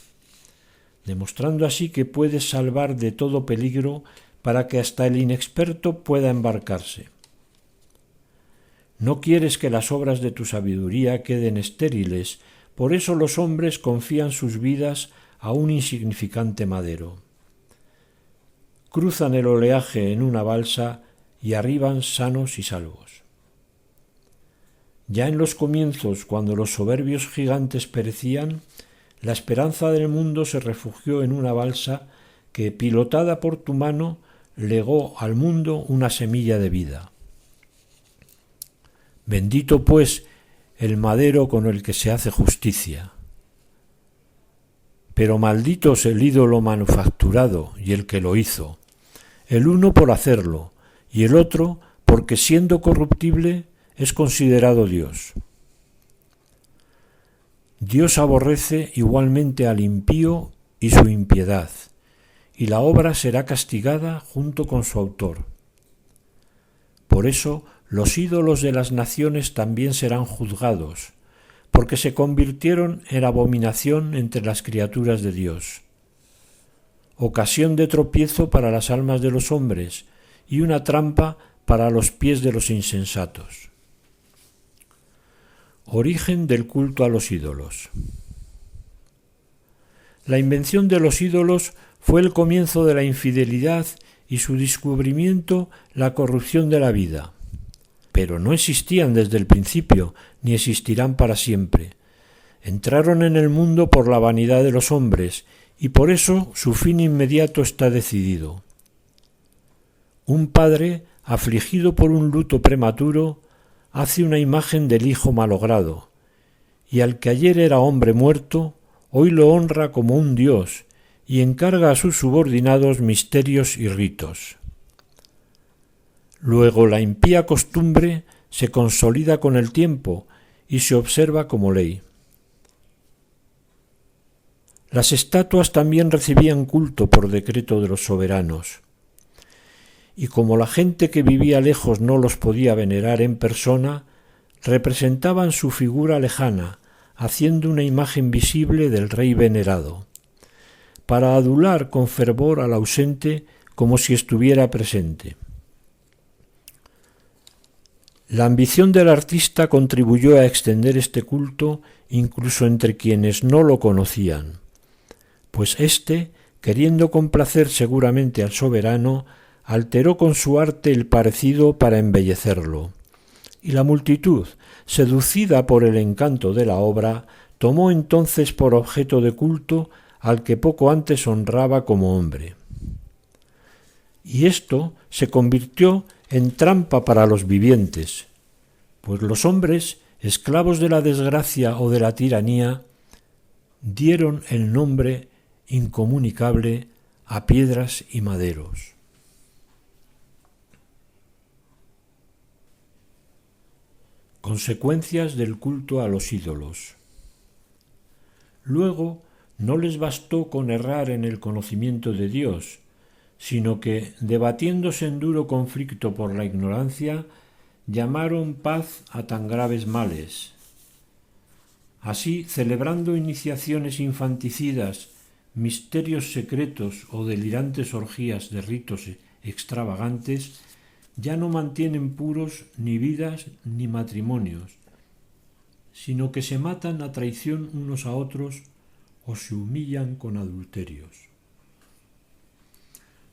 demostrando así que puedes salvar de todo peligro para que hasta el inexperto pueda embarcarse. No quieres que las obras de tu sabiduría queden estériles, por eso los hombres confían sus vidas a un insignificante madero. Cruzan el oleaje en una balsa y arriban sanos y salvos. Ya en los comienzos, cuando los soberbios gigantes perecían, la esperanza del mundo se refugió en una balsa que, pilotada por tu mano, legó al mundo una semilla de vida. Bendito, pues, el madero con el que se hace justicia. Pero malditos el ídolo manufacturado y el que lo hizo, el uno por hacerlo y el otro porque siendo corruptible es considerado Dios. Dios aborrece igualmente al impío y su impiedad, y la obra será castigada junto con su autor. Por eso los ídolos de las naciones también serán juzgados, porque se convirtieron en abominación entre las criaturas de Dios, ocasión de tropiezo para las almas de los hombres y una trampa para los pies de los insensatos. Origen del culto a los ídolos. La invención de los ídolos fue el comienzo de la infidelidad y su descubrimiento la corrupción de la vida. Pero no existían desde el principio, ni existirán para siempre. Entraron en el mundo por la vanidad de los hombres, y por eso su fin inmediato está decidido. Un padre, afligido por un luto prematuro, hace una imagen del hijo malogrado, y al que ayer era hombre muerto, hoy lo honra como un dios, y encarga a sus subordinados misterios y ritos. Luego la impía costumbre se consolida con el tiempo y se observa como ley. Las estatuas también recibían culto por decreto de los soberanos, y como la gente que vivía lejos no los podía venerar en persona, representaban su figura lejana, haciendo una imagen visible del rey venerado, para adular con fervor al ausente como si estuviera presente. La ambición del artista contribuyó a extender este culto incluso entre quienes no lo conocían, pues éste, queriendo complacer seguramente al soberano, alteró con su arte el parecido para embellecerlo, y la multitud, seducida por el encanto de la obra, tomó entonces por objeto de culto al que poco antes honraba como hombre. Y esto se convirtió en trampa para los vivientes, pues los hombres, esclavos de la desgracia o de la tiranía, dieron el nombre incomunicable a piedras y maderos. Consecuencias del culto a los ídolos. Luego no les bastó con errar en el conocimiento de Dios, sino que, debatiéndose en duro conflicto por la ignorancia, llamaron paz a tan graves males. Así, celebrando iniciaciones infanticidas, misterios secretos o delirantes orgías de ritos extravagantes, ya no mantienen puros ni vidas ni matrimonios, sino que se matan a traición unos a otros o se humillan con adulterios.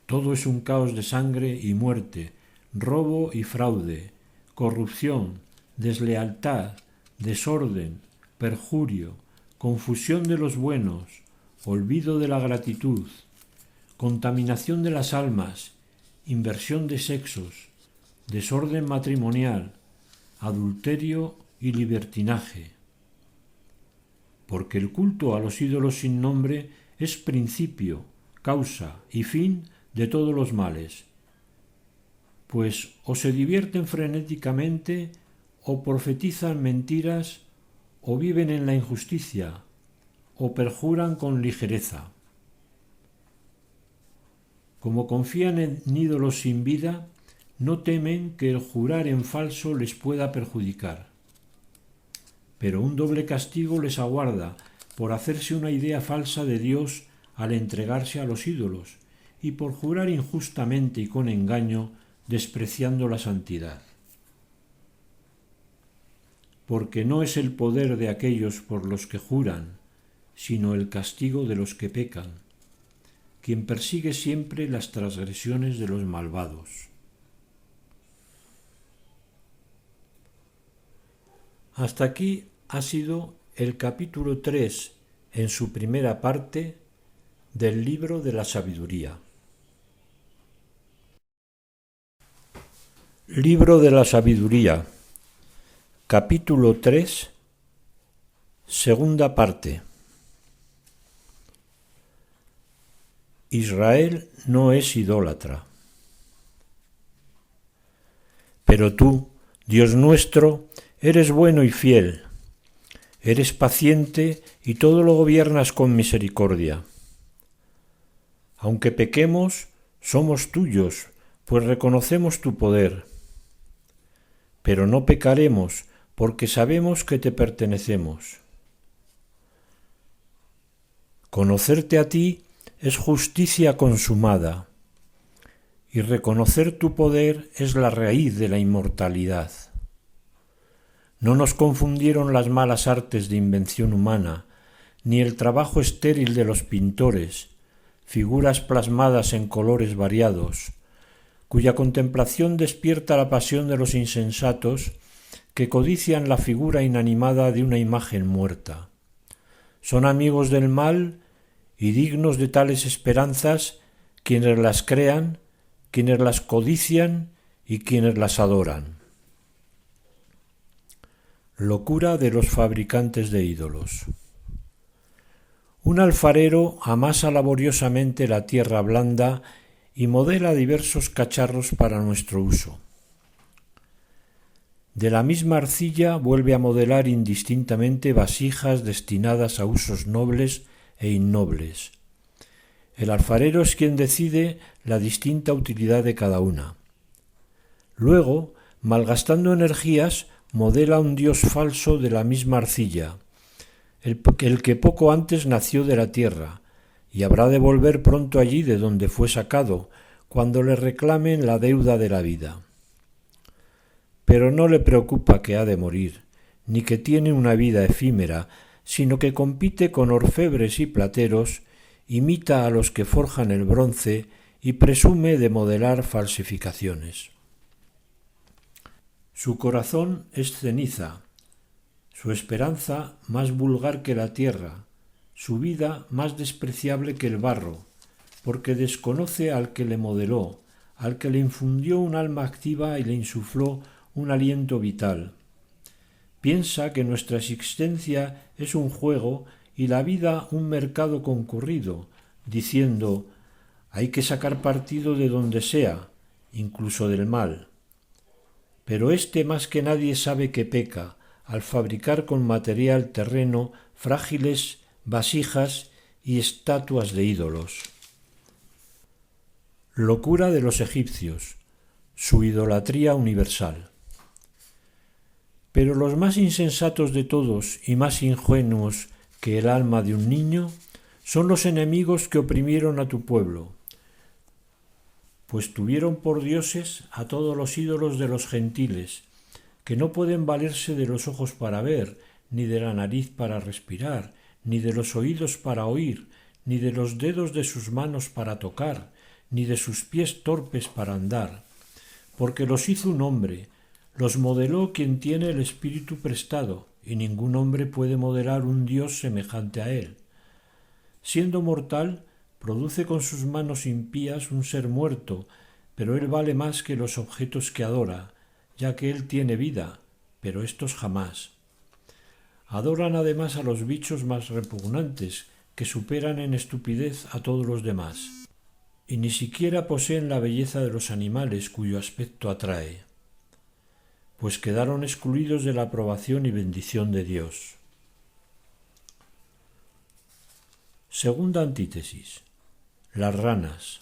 Todo es un caos de sangre y muerte, robo y fraude, corrupción, deslealtad, desorden, perjurio, confusión de los buenos, olvido de la gratitud, contaminación de las almas, inversión de sexos, desorden matrimonial, adulterio y libertinaje. Porque el culto a los ídolos sin nombre es principio, causa y fin de todos los males, pues o se divierten frenéticamente, o profetizan mentiras, o viven en la injusticia, o perjuran con ligereza. Como confían en ídolos sin vida, no temen que el jurar en falso les pueda perjudicar. Pero un doble castigo les aguarda por hacerse una idea falsa de Dios al entregarse a los ídolos y por jurar injustamente y con engaño, despreciando la santidad. Porque no es el poder de aquellos por los que juran, sino el castigo de los que pecan, quien persigue siempre las transgresiones de los malvados. Hasta aquí ha sido el capítulo 3 en su primera parte del libro de la sabiduría. Libro de la sabiduría, capítulo 3, segunda parte. Israel no es idólatra. Pero tú, Dios nuestro, eres bueno y fiel, eres paciente y todo lo gobiernas con misericordia. Aunque pequemos, somos tuyos, pues reconocemos tu poder. Pero no pecaremos, porque sabemos que te pertenecemos. Conocerte a ti es justicia consumada, y reconocer tu poder es la raíz de la inmortalidad. No nos confundieron las malas artes de invención humana, ni el trabajo estéril de los pintores, figuras plasmadas en colores variados, cuya contemplación despierta la pasión de los insensatos que codician la figura inanimada de una imagen muerta. Son amigos del mal y dignos de tales esperanzas quienes las crean, quienes las codician y quienes las adoran. Locura de los fabricantes de ídolos. Un alfarero amasa laboriosamente la tierra blanda y modela diversos cacharros para nuestro uso. De la misma arcilla vuelve a modelar indistintamente vasijas destinadas a usos nobles e innobles. El alfarero es quien decide la distinta utilidad de cada una. Luego, malgastando energías, modela un dios falso de la misma arcilla, el que poco antes nació de la tierra, y habrá de volver pronto allí de donde fue sacado, cuando le reclamen la deuda de la vida. Pero no le preocupa que ha de morir, ni que tiene una vida efímera, sino que compite con orfebres y plateros, imita a los que forjan el bronce y presume de modelar falsificaciones. Su corazón es ceniza, su esperanza más vulgar que la tierra, su vida más despreciable que el barro, porque desconoce al que le modeló, al que le infundió un alma activa y le insufló un aliento vital. Piensa que nuestra existencia es un juego y la vida un mercado concurrido, diciendo: hay que sacar partido de donde sea, incluso del mal. Pero éste más que nadie sabe que peca, al fabricar con material terreno frágiles vasijas y estatuas de ídolos. Locura de los egipcios, su idolatría universal. Pero los más insensatos de todos y más ingenuos que el alma de un niño son los enemigos que oprimieron a tu pueblo, pues tuvieron por dioses a todos los ídolos de los gentiles, que no pueden valerse de los ojos para ver, ni de la nariz para respirar, ni de los oídos para oír, ni de los dedos de sus manos para tocar, ni de sus pies torpes para andar, porque los hizo un hombre, los modeló quien tiene el espíritu prestado, y ningún hombre puede modelar un Dios semejante a él. Siendo mortal, produce con sus manos impías un ser muerto, pero él vale más que los objetos que adora, ya que él tiene vida, pero éstos jamás. Adoran además a los bichos más repugnantes, que superan en estupidez a todos los demás, y ni siquiera poseen la belleza de los animales cuyo aspecto atrae, pues quedaron excluidos de la aprobación y bendición de Dios. Segunda antítesis. Las ranas.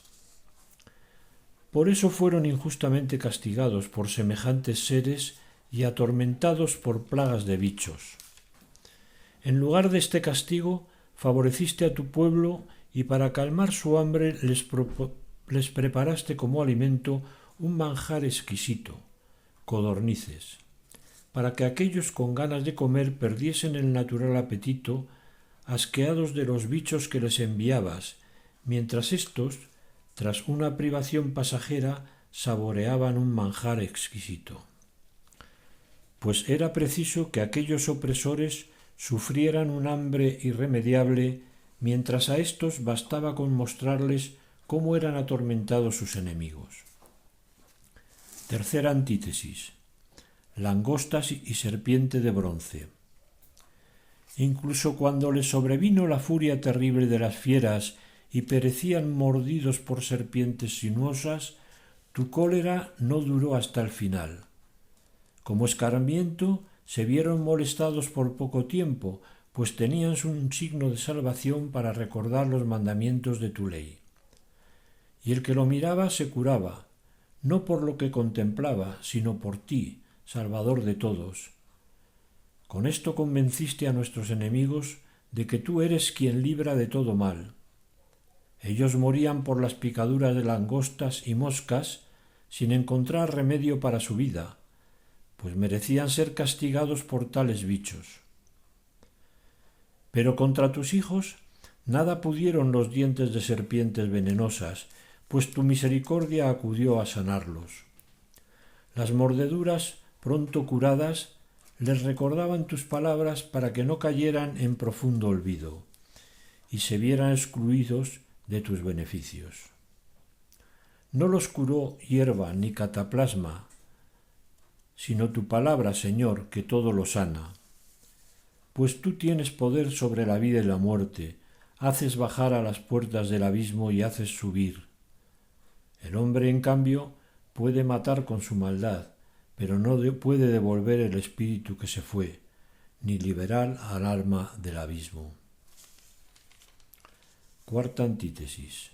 Por eso fueron injustamente castigados por semejantes seres y atormentados por plagas de bichos. En lugar de este castigo, favoreciste a tu pueblo y para calmar su hambre les preparaste como alimento un manjar exquisito, codornices, para que aquellos con ganas de comer perdiesen el natural apetito, asqueados de los bichos que les enviabas, mientras éstos, tras una privación pasajera, saboreaban un manjar exquisito. Pues era preciso que aquellos opresores sufrieran un hambre irremediable, mientras a éstos bastaba con mostrarles cómo eran atormentados sus enemigos. Tercera antítesis. Langostas y serpiente de bronce. Incluso cuando les sobrevino la furia terrible de las fieras y perecían mordidos por serpientes sinuosas, tu cólera no duró hasta el final. Como escarmiento, se vieron molestados por poco tiempo, pues tenían un signo de salvación para recordar los mandamientos de tu ley. Y el que lo miraba se curaba, no por lo que contemplaba, sino por ti, Salvador de todos. Con esto convenciste a nuestros enemigos de que tú eres quien libra de todo mal. Ellos morían por las picaduras de langostas y moscas sin encontrar remedio para su vida, pues merecían ser castigados por tales bichos. Pero contra tus hijos nada pudieron los dientes de serpientes venenosas, pues tu misericordia acudió a sanarlos. Las mordeduras, pronto curadas, les recordaban tus palabras para que no cayeran en profundo olvido y se vieran excluidos de tus beneficios. No los curó hierba ni cataplasma, sino tu palabra, Señor, que todo lo sana. Pues tú tienes poder sobre la vida y la muerte, haces bajar a las puertas del abismo y haces subir. El hombre, en cambio, puede matar con su maldad, pero no puede devolver el espíritu que se fue, ni liberar al alma del abismo. Cuarta antítesis.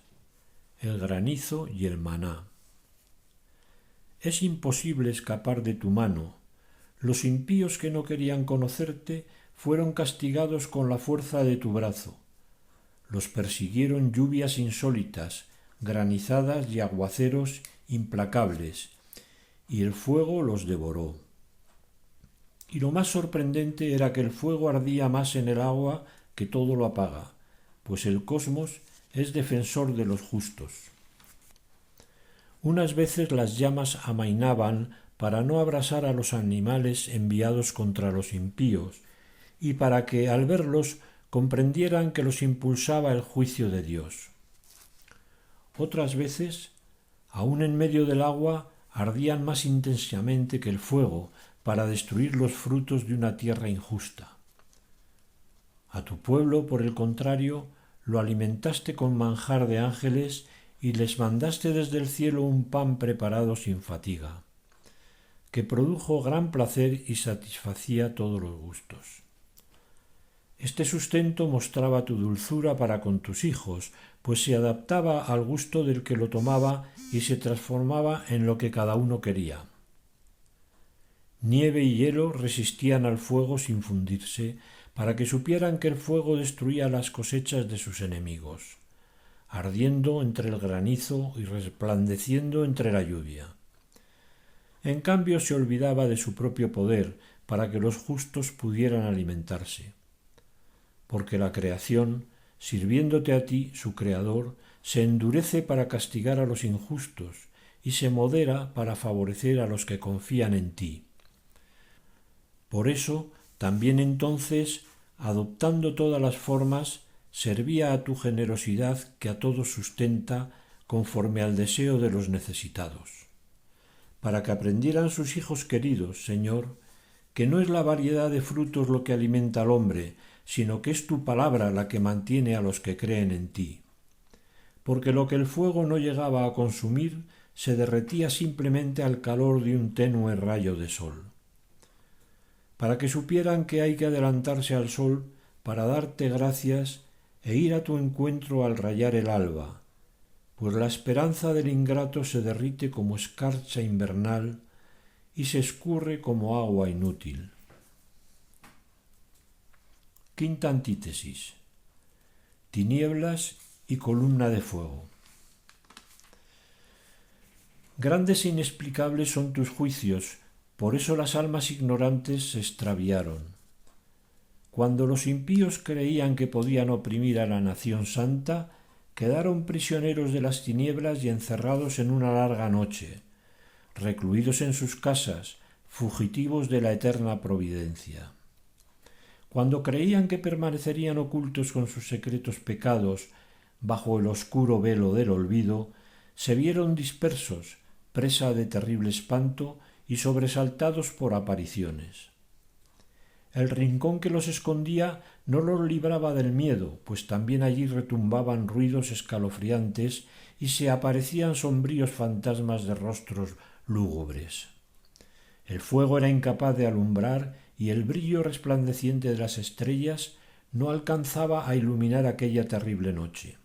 El granizo y el maná. Es imposible escapar de tu mano. Los impíos que no querían conocerte fueron castigados con la fuerza de tu brazo. Los persiguieron lluvias insólitas, granizadas y aguaceros implacables, y el fuego los devoró. Y lo más sorprendente era que el fuego ardía más en el agua que todo lo apaga, pues el cosmos es defensor de los justos. Unas veces las llamas amainaban para no abrasar a los animales enviados contra los impíos, y para que, al verlos, comprendieran que los impulsaba el juicio de Dios. Otras veces, aun en medio del agua, ardían más intensamente que el fuego para destruir los frutos de una tierra injusta. A tu pueblo, por el contrario, lo alimentaste con manjar de ángeles y les mandaste desde el cielo un pan preparado sin fatiga, que produjo gran placer y satisfacía todos los gustos. Este sustento mostraba tu dulzura para con tus hijos, pues se adaptaba al gusto del que lo tomaba y se transformaba en lo que cada uno quería. Nieve y hielo resistían al fuego sin fundirse, para que supieran que el fuego destruía las cosechas de sus enemigos, ardiendo entre el granizo y resplandeciendo entre la lluvia. En cambio se olvidaba de su propio poder para que los justos pudieran alimentarse. Porque la creación, sirviéndote a ti, su creador, se endurece para castigar a los injustos y se modera para favorecer a los que confían en ti. Por eso, también entonces, adoptando todas las formas, servía a tu generosidad que a todos sustenta conforme al deseo de los necesitados. Para que aprendieran sus hijos queridos, Señor, que no es la variedad de frutos lo que alimenta al hombre, sino que es tu palabra la que mantiene a los que creen en ti. Porque lo que el fuego no llegaba a consumir se derretía simplemente al calor de un tenue rayo de sol. Para que supieran que hay que adelantarse al sol para darte gracias e ir a tu encuentro al rayar el alba, pues la esperanza del ingrato se derrite como escarcha invernal y se escurre como agua inútil. Quinta antítesis. Tinieblas y columna de fuego. Grandes e inexplicables son tus juicios, por eso las almas ignorantes se extraviaron. Cuando los impíos creían que podían oprimir a la nación santa, quedaron prisioneros de las tinieblas y encerrados en una larga noche, recluidos en sus casas, fugitivos de la eterna providencia. Cuando creían que permanecerían ocultos con sus secretos pecados bajo el oscuro velo del olvido, se vieron dispersos, presa de terrible espanto y sobresaltados por apariciones. El rincón que los escondía no los libraba del miedo, pues también allí retumbaban ruidos escalofriantes y se aparecían sombríos fantasmas de rostros lúgubres. El fuego era incapaz de alumbrar y el brillo resplandeciente de las estrellas no alcanzaba a iluminar aquella terrible noche.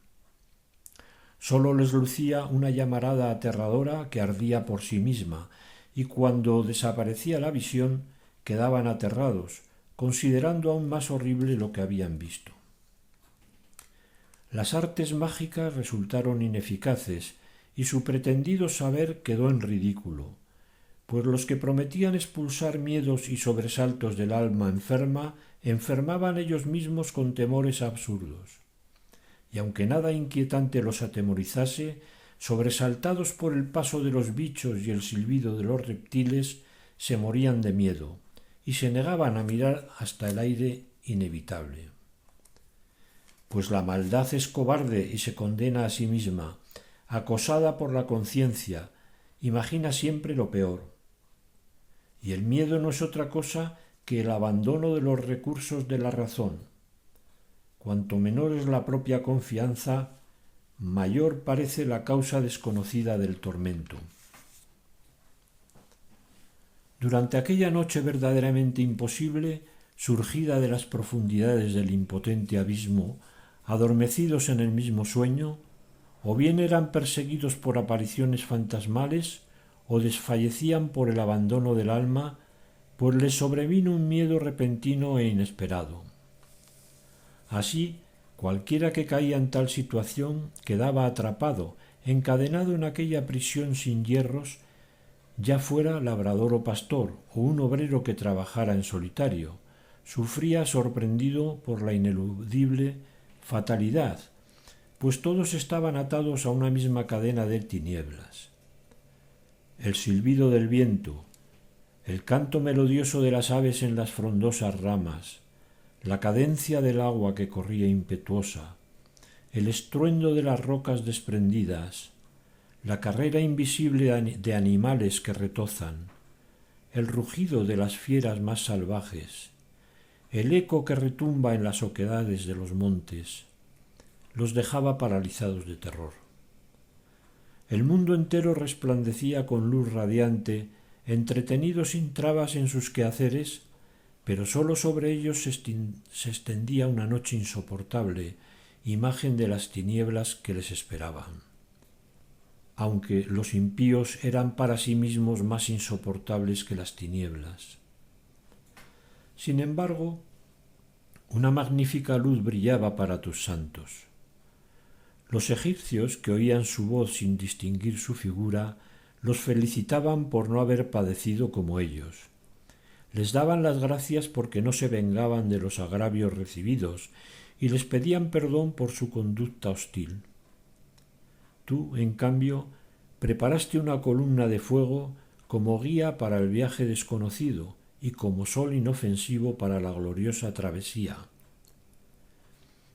Sólo les lucía una llamarada aterradora que ardía por sí misma, y cuando desaparecía la visión quedaban aterrados, considerando aún más horrible lo que habían visto. Las artes mágicas resultaron ineficaces y su pretendido saber quedó en ridículo, pues los que prometían expulsar miedos y sobresaltos del alma enferma enfermaban ellos mismos con temores absurdos. Y aunque nada inquietante los atemorizase, sobresaltados por el paso de los bichos y el silbido de los reptiles, se morían de miedo y se negaban a mirar hasta el aire inevitable. Pues la maldad es cobarde y se condena a sí misma, acosada por la conciencia, imagina siempre lo peor. Y el miedo no es otra cosa que el abandono de los recursos de la razón. Cuanto menor es la propia confianza, mayor parece la causa desconocida del tormento. Durante aquella noche verdaderamente imposible, surgida de las profundidades del impotente abismo, adormecidos en el mismo sueño, o bien eran perseguidos por apariciones fantasmales, o desfallecían por el abandono del alma, pues les sobrevino un miedo repentino e inesperado. Así, cualquiera que caía en tal situación quedaba atrapado, encadenado en aquella prisión sin hierros, ya fuera labrador o pastor, o un obrero que trabajara en solitario, sufría sorprendido por la ineludible fatalidad, pues todos estaban atados a una misma cadena de tinieblas. El silbido del viento, el canto melodioso de las aves en las frondosas ramas, la cadencia del agua que corría impetuosa, el estruendo de las rocas desprendidas, la carrera invisible de animales que retozan, el rugido de las fieras más salvajes, el eco que retumba en las oquedades de los montes, los dejaba paralizados de terror. El mundo entero resplandecía con luz radiante, entretenido sin trabas en sus quehaceres, pero sólo sobre ellos se extendía una noche insoportable, imagen de las tinieblas que les esperaban. Aunque los impíos eran para sí mismos más insoportables que las tinieblas. Sin embargo, una magnífica luz brillaba para tus santos. Los egipcios, que oían su voz sin distinguir su figura, los felicitaban por no haber padecido como ellos. Les daban las gracias porque no se vengaban de los agravios recibidos y les pedían perdón por su conducta hostil. Tú, en cambio, preparaste una columna de fuego como guía para el viaje desconocido y como sol inofensivo para la gloriosa travesía.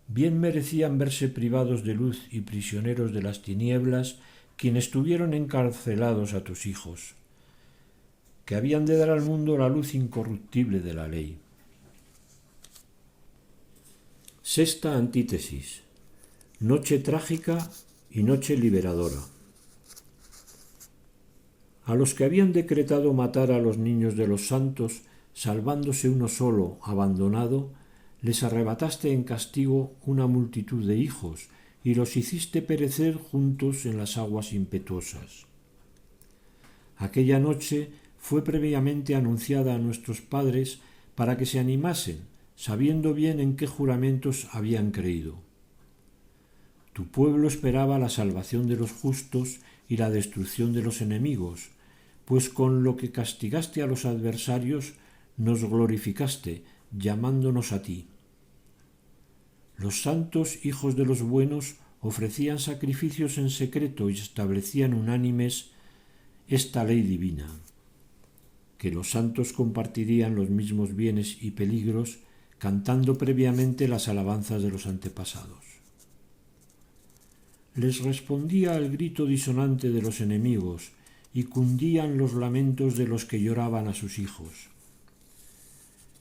Bien merecían verse privados de luz y prisioneros de las tinieblas quienes tuvieron encarcelados a tus hijos, que habían de dar al mundo la luz incorruptible de la ley. Sexta antítesis. Noche trágica y noche liberadora. A los que habían decretado matar a los niños de los santos, salvándose uno solo, abandonado, les arrebataste en castigo una multitud de hijos y los hiciste perecer juntos en las aguas impetuosas. Aquella noche fue previamente anunciada a nuestros padres para que se animasen, sabiendo bien en qué juramentos habían creído. Tu pueblo esperaba la salvación de los justos y la destrucción de los enemigos, pues con lo que castigaste a los adversarios nos glorificaste, llamándonos a ti. Los santos hijos de los buenos ofrecían sacrificios en secreto y establecían unánimes esta ley divina, que los santos compartirían los mismos bienes y peligros, cantando previamente las alabanzas de los antepasados. Les respondía el grito disonante de los enemigos y cundían los lamentos de los que lloraban a sus hijos.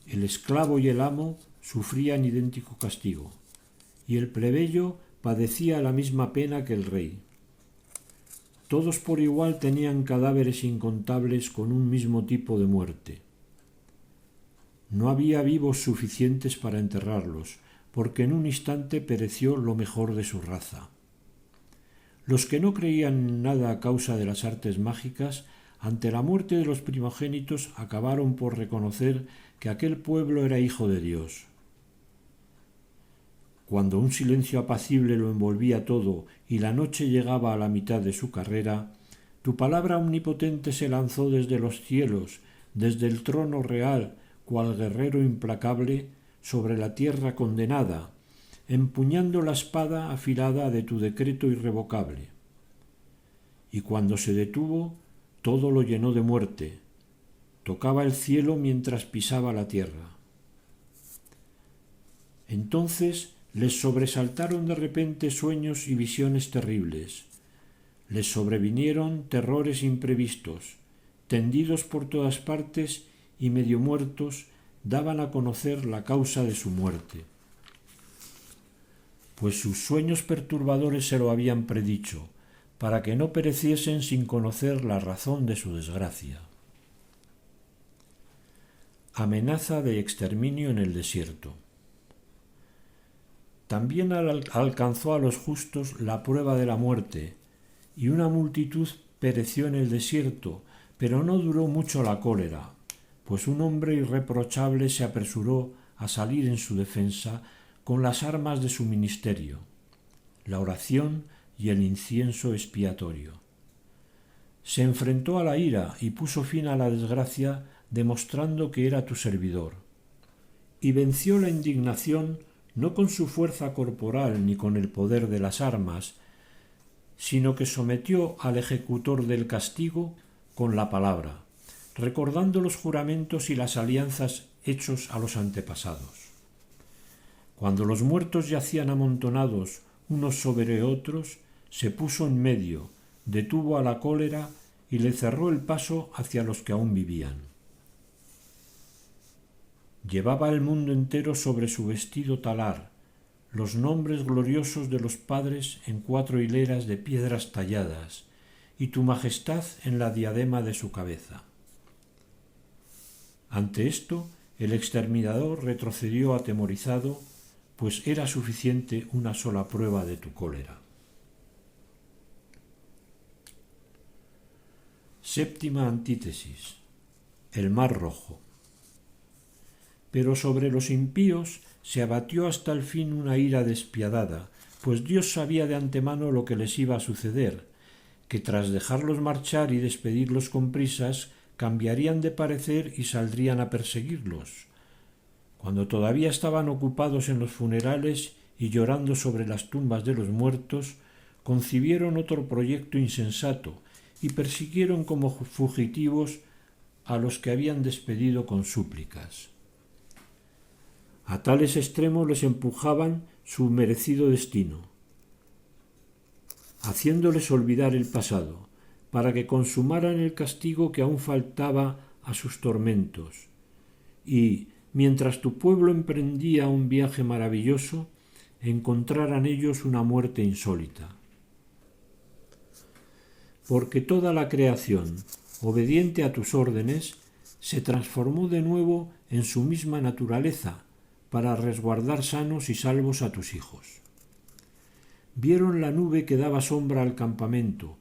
El esclavo y el amo sufrían idéntico castigo, y el plebeyo padecía la misma pena que el rey. Todos por igual tenían cadáveres incontables con un mismo tipo de muerte. No había vivos suficientes para enterrarlos, porque en un instante pereció lo mejor de su raza. Los que no creían en nada a causa de las artes mágicas, ante la muerte de los primogénitos acabaron por reconocer que aquel pueblo era hijo de Dios. Cuando un silencio apacible lo envolvía todo y la noche llegaba a la mitad de su carrera, tu palabra omnipotente se lanzó desde los cielos, desde el trono real, cual guerrero implacable, sobre la tierra condenada, empuñando la espada afilada de tu decreto irrevocable. Y cuando se detuvo, todo lo llenó de muerte, tocaba el cielo mientras pisaba la tierra. Entonces les sobresaltaron de repente sueños y visiones terribles. Les sobrevinieron terrores imprevistos, tendidos por todas partes y medio muertos, daban a conocer la causa de su muerte. Pues sus sueños perturbadores se lo habían predicho, para que no pereciesen sin conocer la razón de su desgracia. Amenaza de exterminio en el desierto. También alcanzó a los justos la prueba de la muerte, y una multitud pereció en el desierto, pero no duró mucho la cólera, pues un hombre irreprochable se apresuró a salir en su defensa con las armas de su ministerio, la oración y el incienso expiatorio. Se enfrentó a la ira y puso fin a la desgracia, demostrando que era tu servidor, y venció la indignación no con su fuerza corporal ni con el poder de las armas, sino que sometió al ejecutor del castigo con la palabra, recordando los juramentos y las alianzas hechos a los antepasados. Cuando los muertos yacían amontonados unos sobre otros, se puso en medio, detuvo a la cólera y le cerró el paso hacia los que aún vivían. Llevaba el mundo entero sobre su vestido talar, los nombres gloriosos de los padres en 4 hileras de piedras talladas, y tu majestad en la diadema de su cabeza. Ante esto, El exterminador retrocedió atemorizado, pues era suficiente una sola prueba de tu cólera. Séptima antítesis. El Mar Rojo. Pero sobre los impíos se abatió hasta el fin una ira despiadada, pues Dios sabía de antemano lo que les iba a suceder, que tras dejarlos marchar y despedirlos con prisas, cambiarían de parecer y saldrían a perseguirlos. Cuando todavía estaban ocupados en los funerales y llorando sobre las tumbas de los muertos, concibieron otro proyecto insensato y persiguieron como fugitivos a los que habían despedido con súplicas. A tales extremos les empujaban su merecido destino, haciéndoles olvidar el pasado, para que consumaran el castigo que aún faltaba a sus tormentos. Y, mientras tu pueblo emprendía un viaje maravilloso, encontraran ellos una muerte insólita. Porque toda la creación, obediente a tus órdenes, se transformó de nuevo en su misma naturaleza, para resguardar sanos y salvos a tus hijos. Vieron la nube que daba sombra al campamento,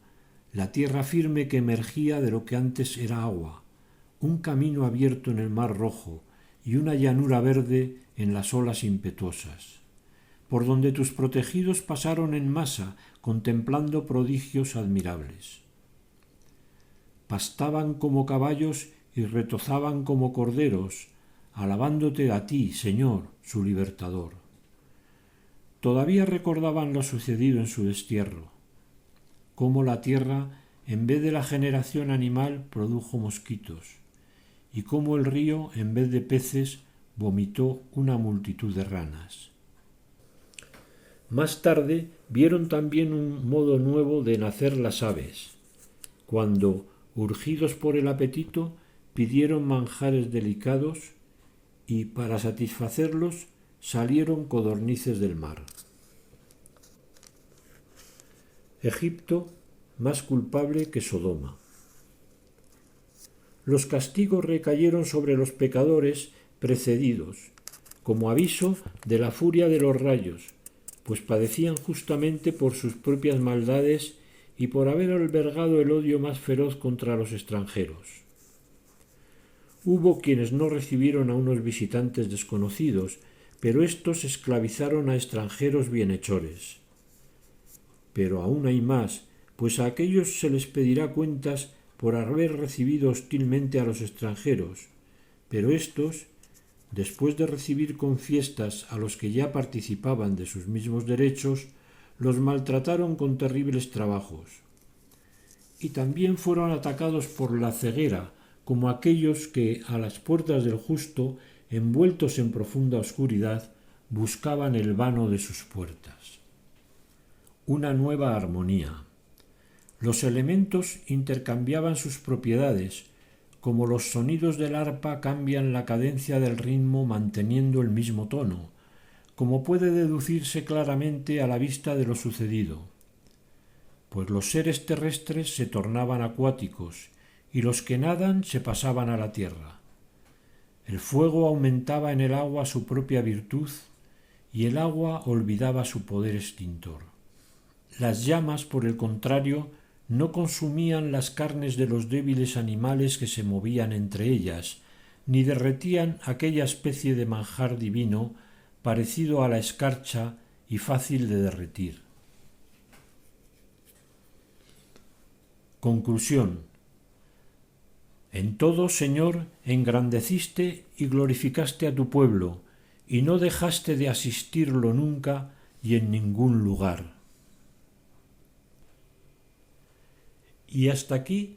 la tierra firme que emergía de lo que antes era agua, un camino abierto en el Mar Rojo y una llanura verde en las olas impetuosas, por donde tus protegidos pasaron en masa contemplando prodigios admirables. Pastaban como caballos y retozaban como corderos, alabándote a ti, Señor, su libertador. Todavía recordaban lo sucedido en su destierro, cómo la tierra, en vez de la generación animal, produjo mosquitos, y cómo el río, en vez de peces, vomitó una multitud de ranas. Más tarde vieron también un modo nuevo de nacer las aves, cuando, urgidos por el apetito, pidieron manjares delicados y, para satisfacerlos, salieron codornices del mar. Egipto, más culpable que Sodoma. Los castigos recayeron sobre los pecadores precedidos, como aviso de la furia de los rayos, pues padecían justamente por sus propias maldades y por haber albergado el odio más feroz contra los extranjeros. Hubo quienes no recibieron a unos visitantes desconocidos, pero éstos esclavizaron a extranjeros bienhechores. Pero aún hay más, pues a aquellos se les pedirá cuentas por haber recibido hostilmente a los extranjeros, pero éstos, después de recibir con fiestas a los que ya participaban de sus mismos derechos, los maltrataron con terribles trabajos. Y también fueron atacados por la ceguera, como aquellos que, a las puertas del justo, envueltos en profunda oscuridad, buscaban el vano de sus puertas. Una nueva armonía. Los elementos intercambiaban sus propiedades, como los sonidos del arpa cambian la cadencia del ritmo manteniendo el mismo tono, como puede deducirse claramente a la vista de lo sucedido. Pues los seres terrestres se tornaban acuáticos, y los que nadan se pasaban a la tierra. El fuego aumentaba en el agua su propia virtud, y el agua olvidaba su poder extintor. Las llamas, por el contrario, no consumían las carnes de los débiles animales que se movían entre ellas, ni derretían aquella especie de manjar divino parecido a la escarcha y fácil de derretir. Conclusión. En todo, Señor, engrandeciste y glorificaste a tu pueblo, y no dejaste de asistirlo nunca y en ningún lugar. Y hasta aquí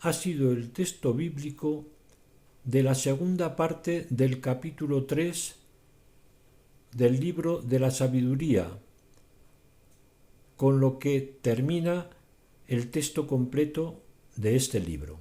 ha sido el texto bíblico de la segunda parte del capítulo 3 del libro de la sabiduría, con lo que termina el texto completo de este libro.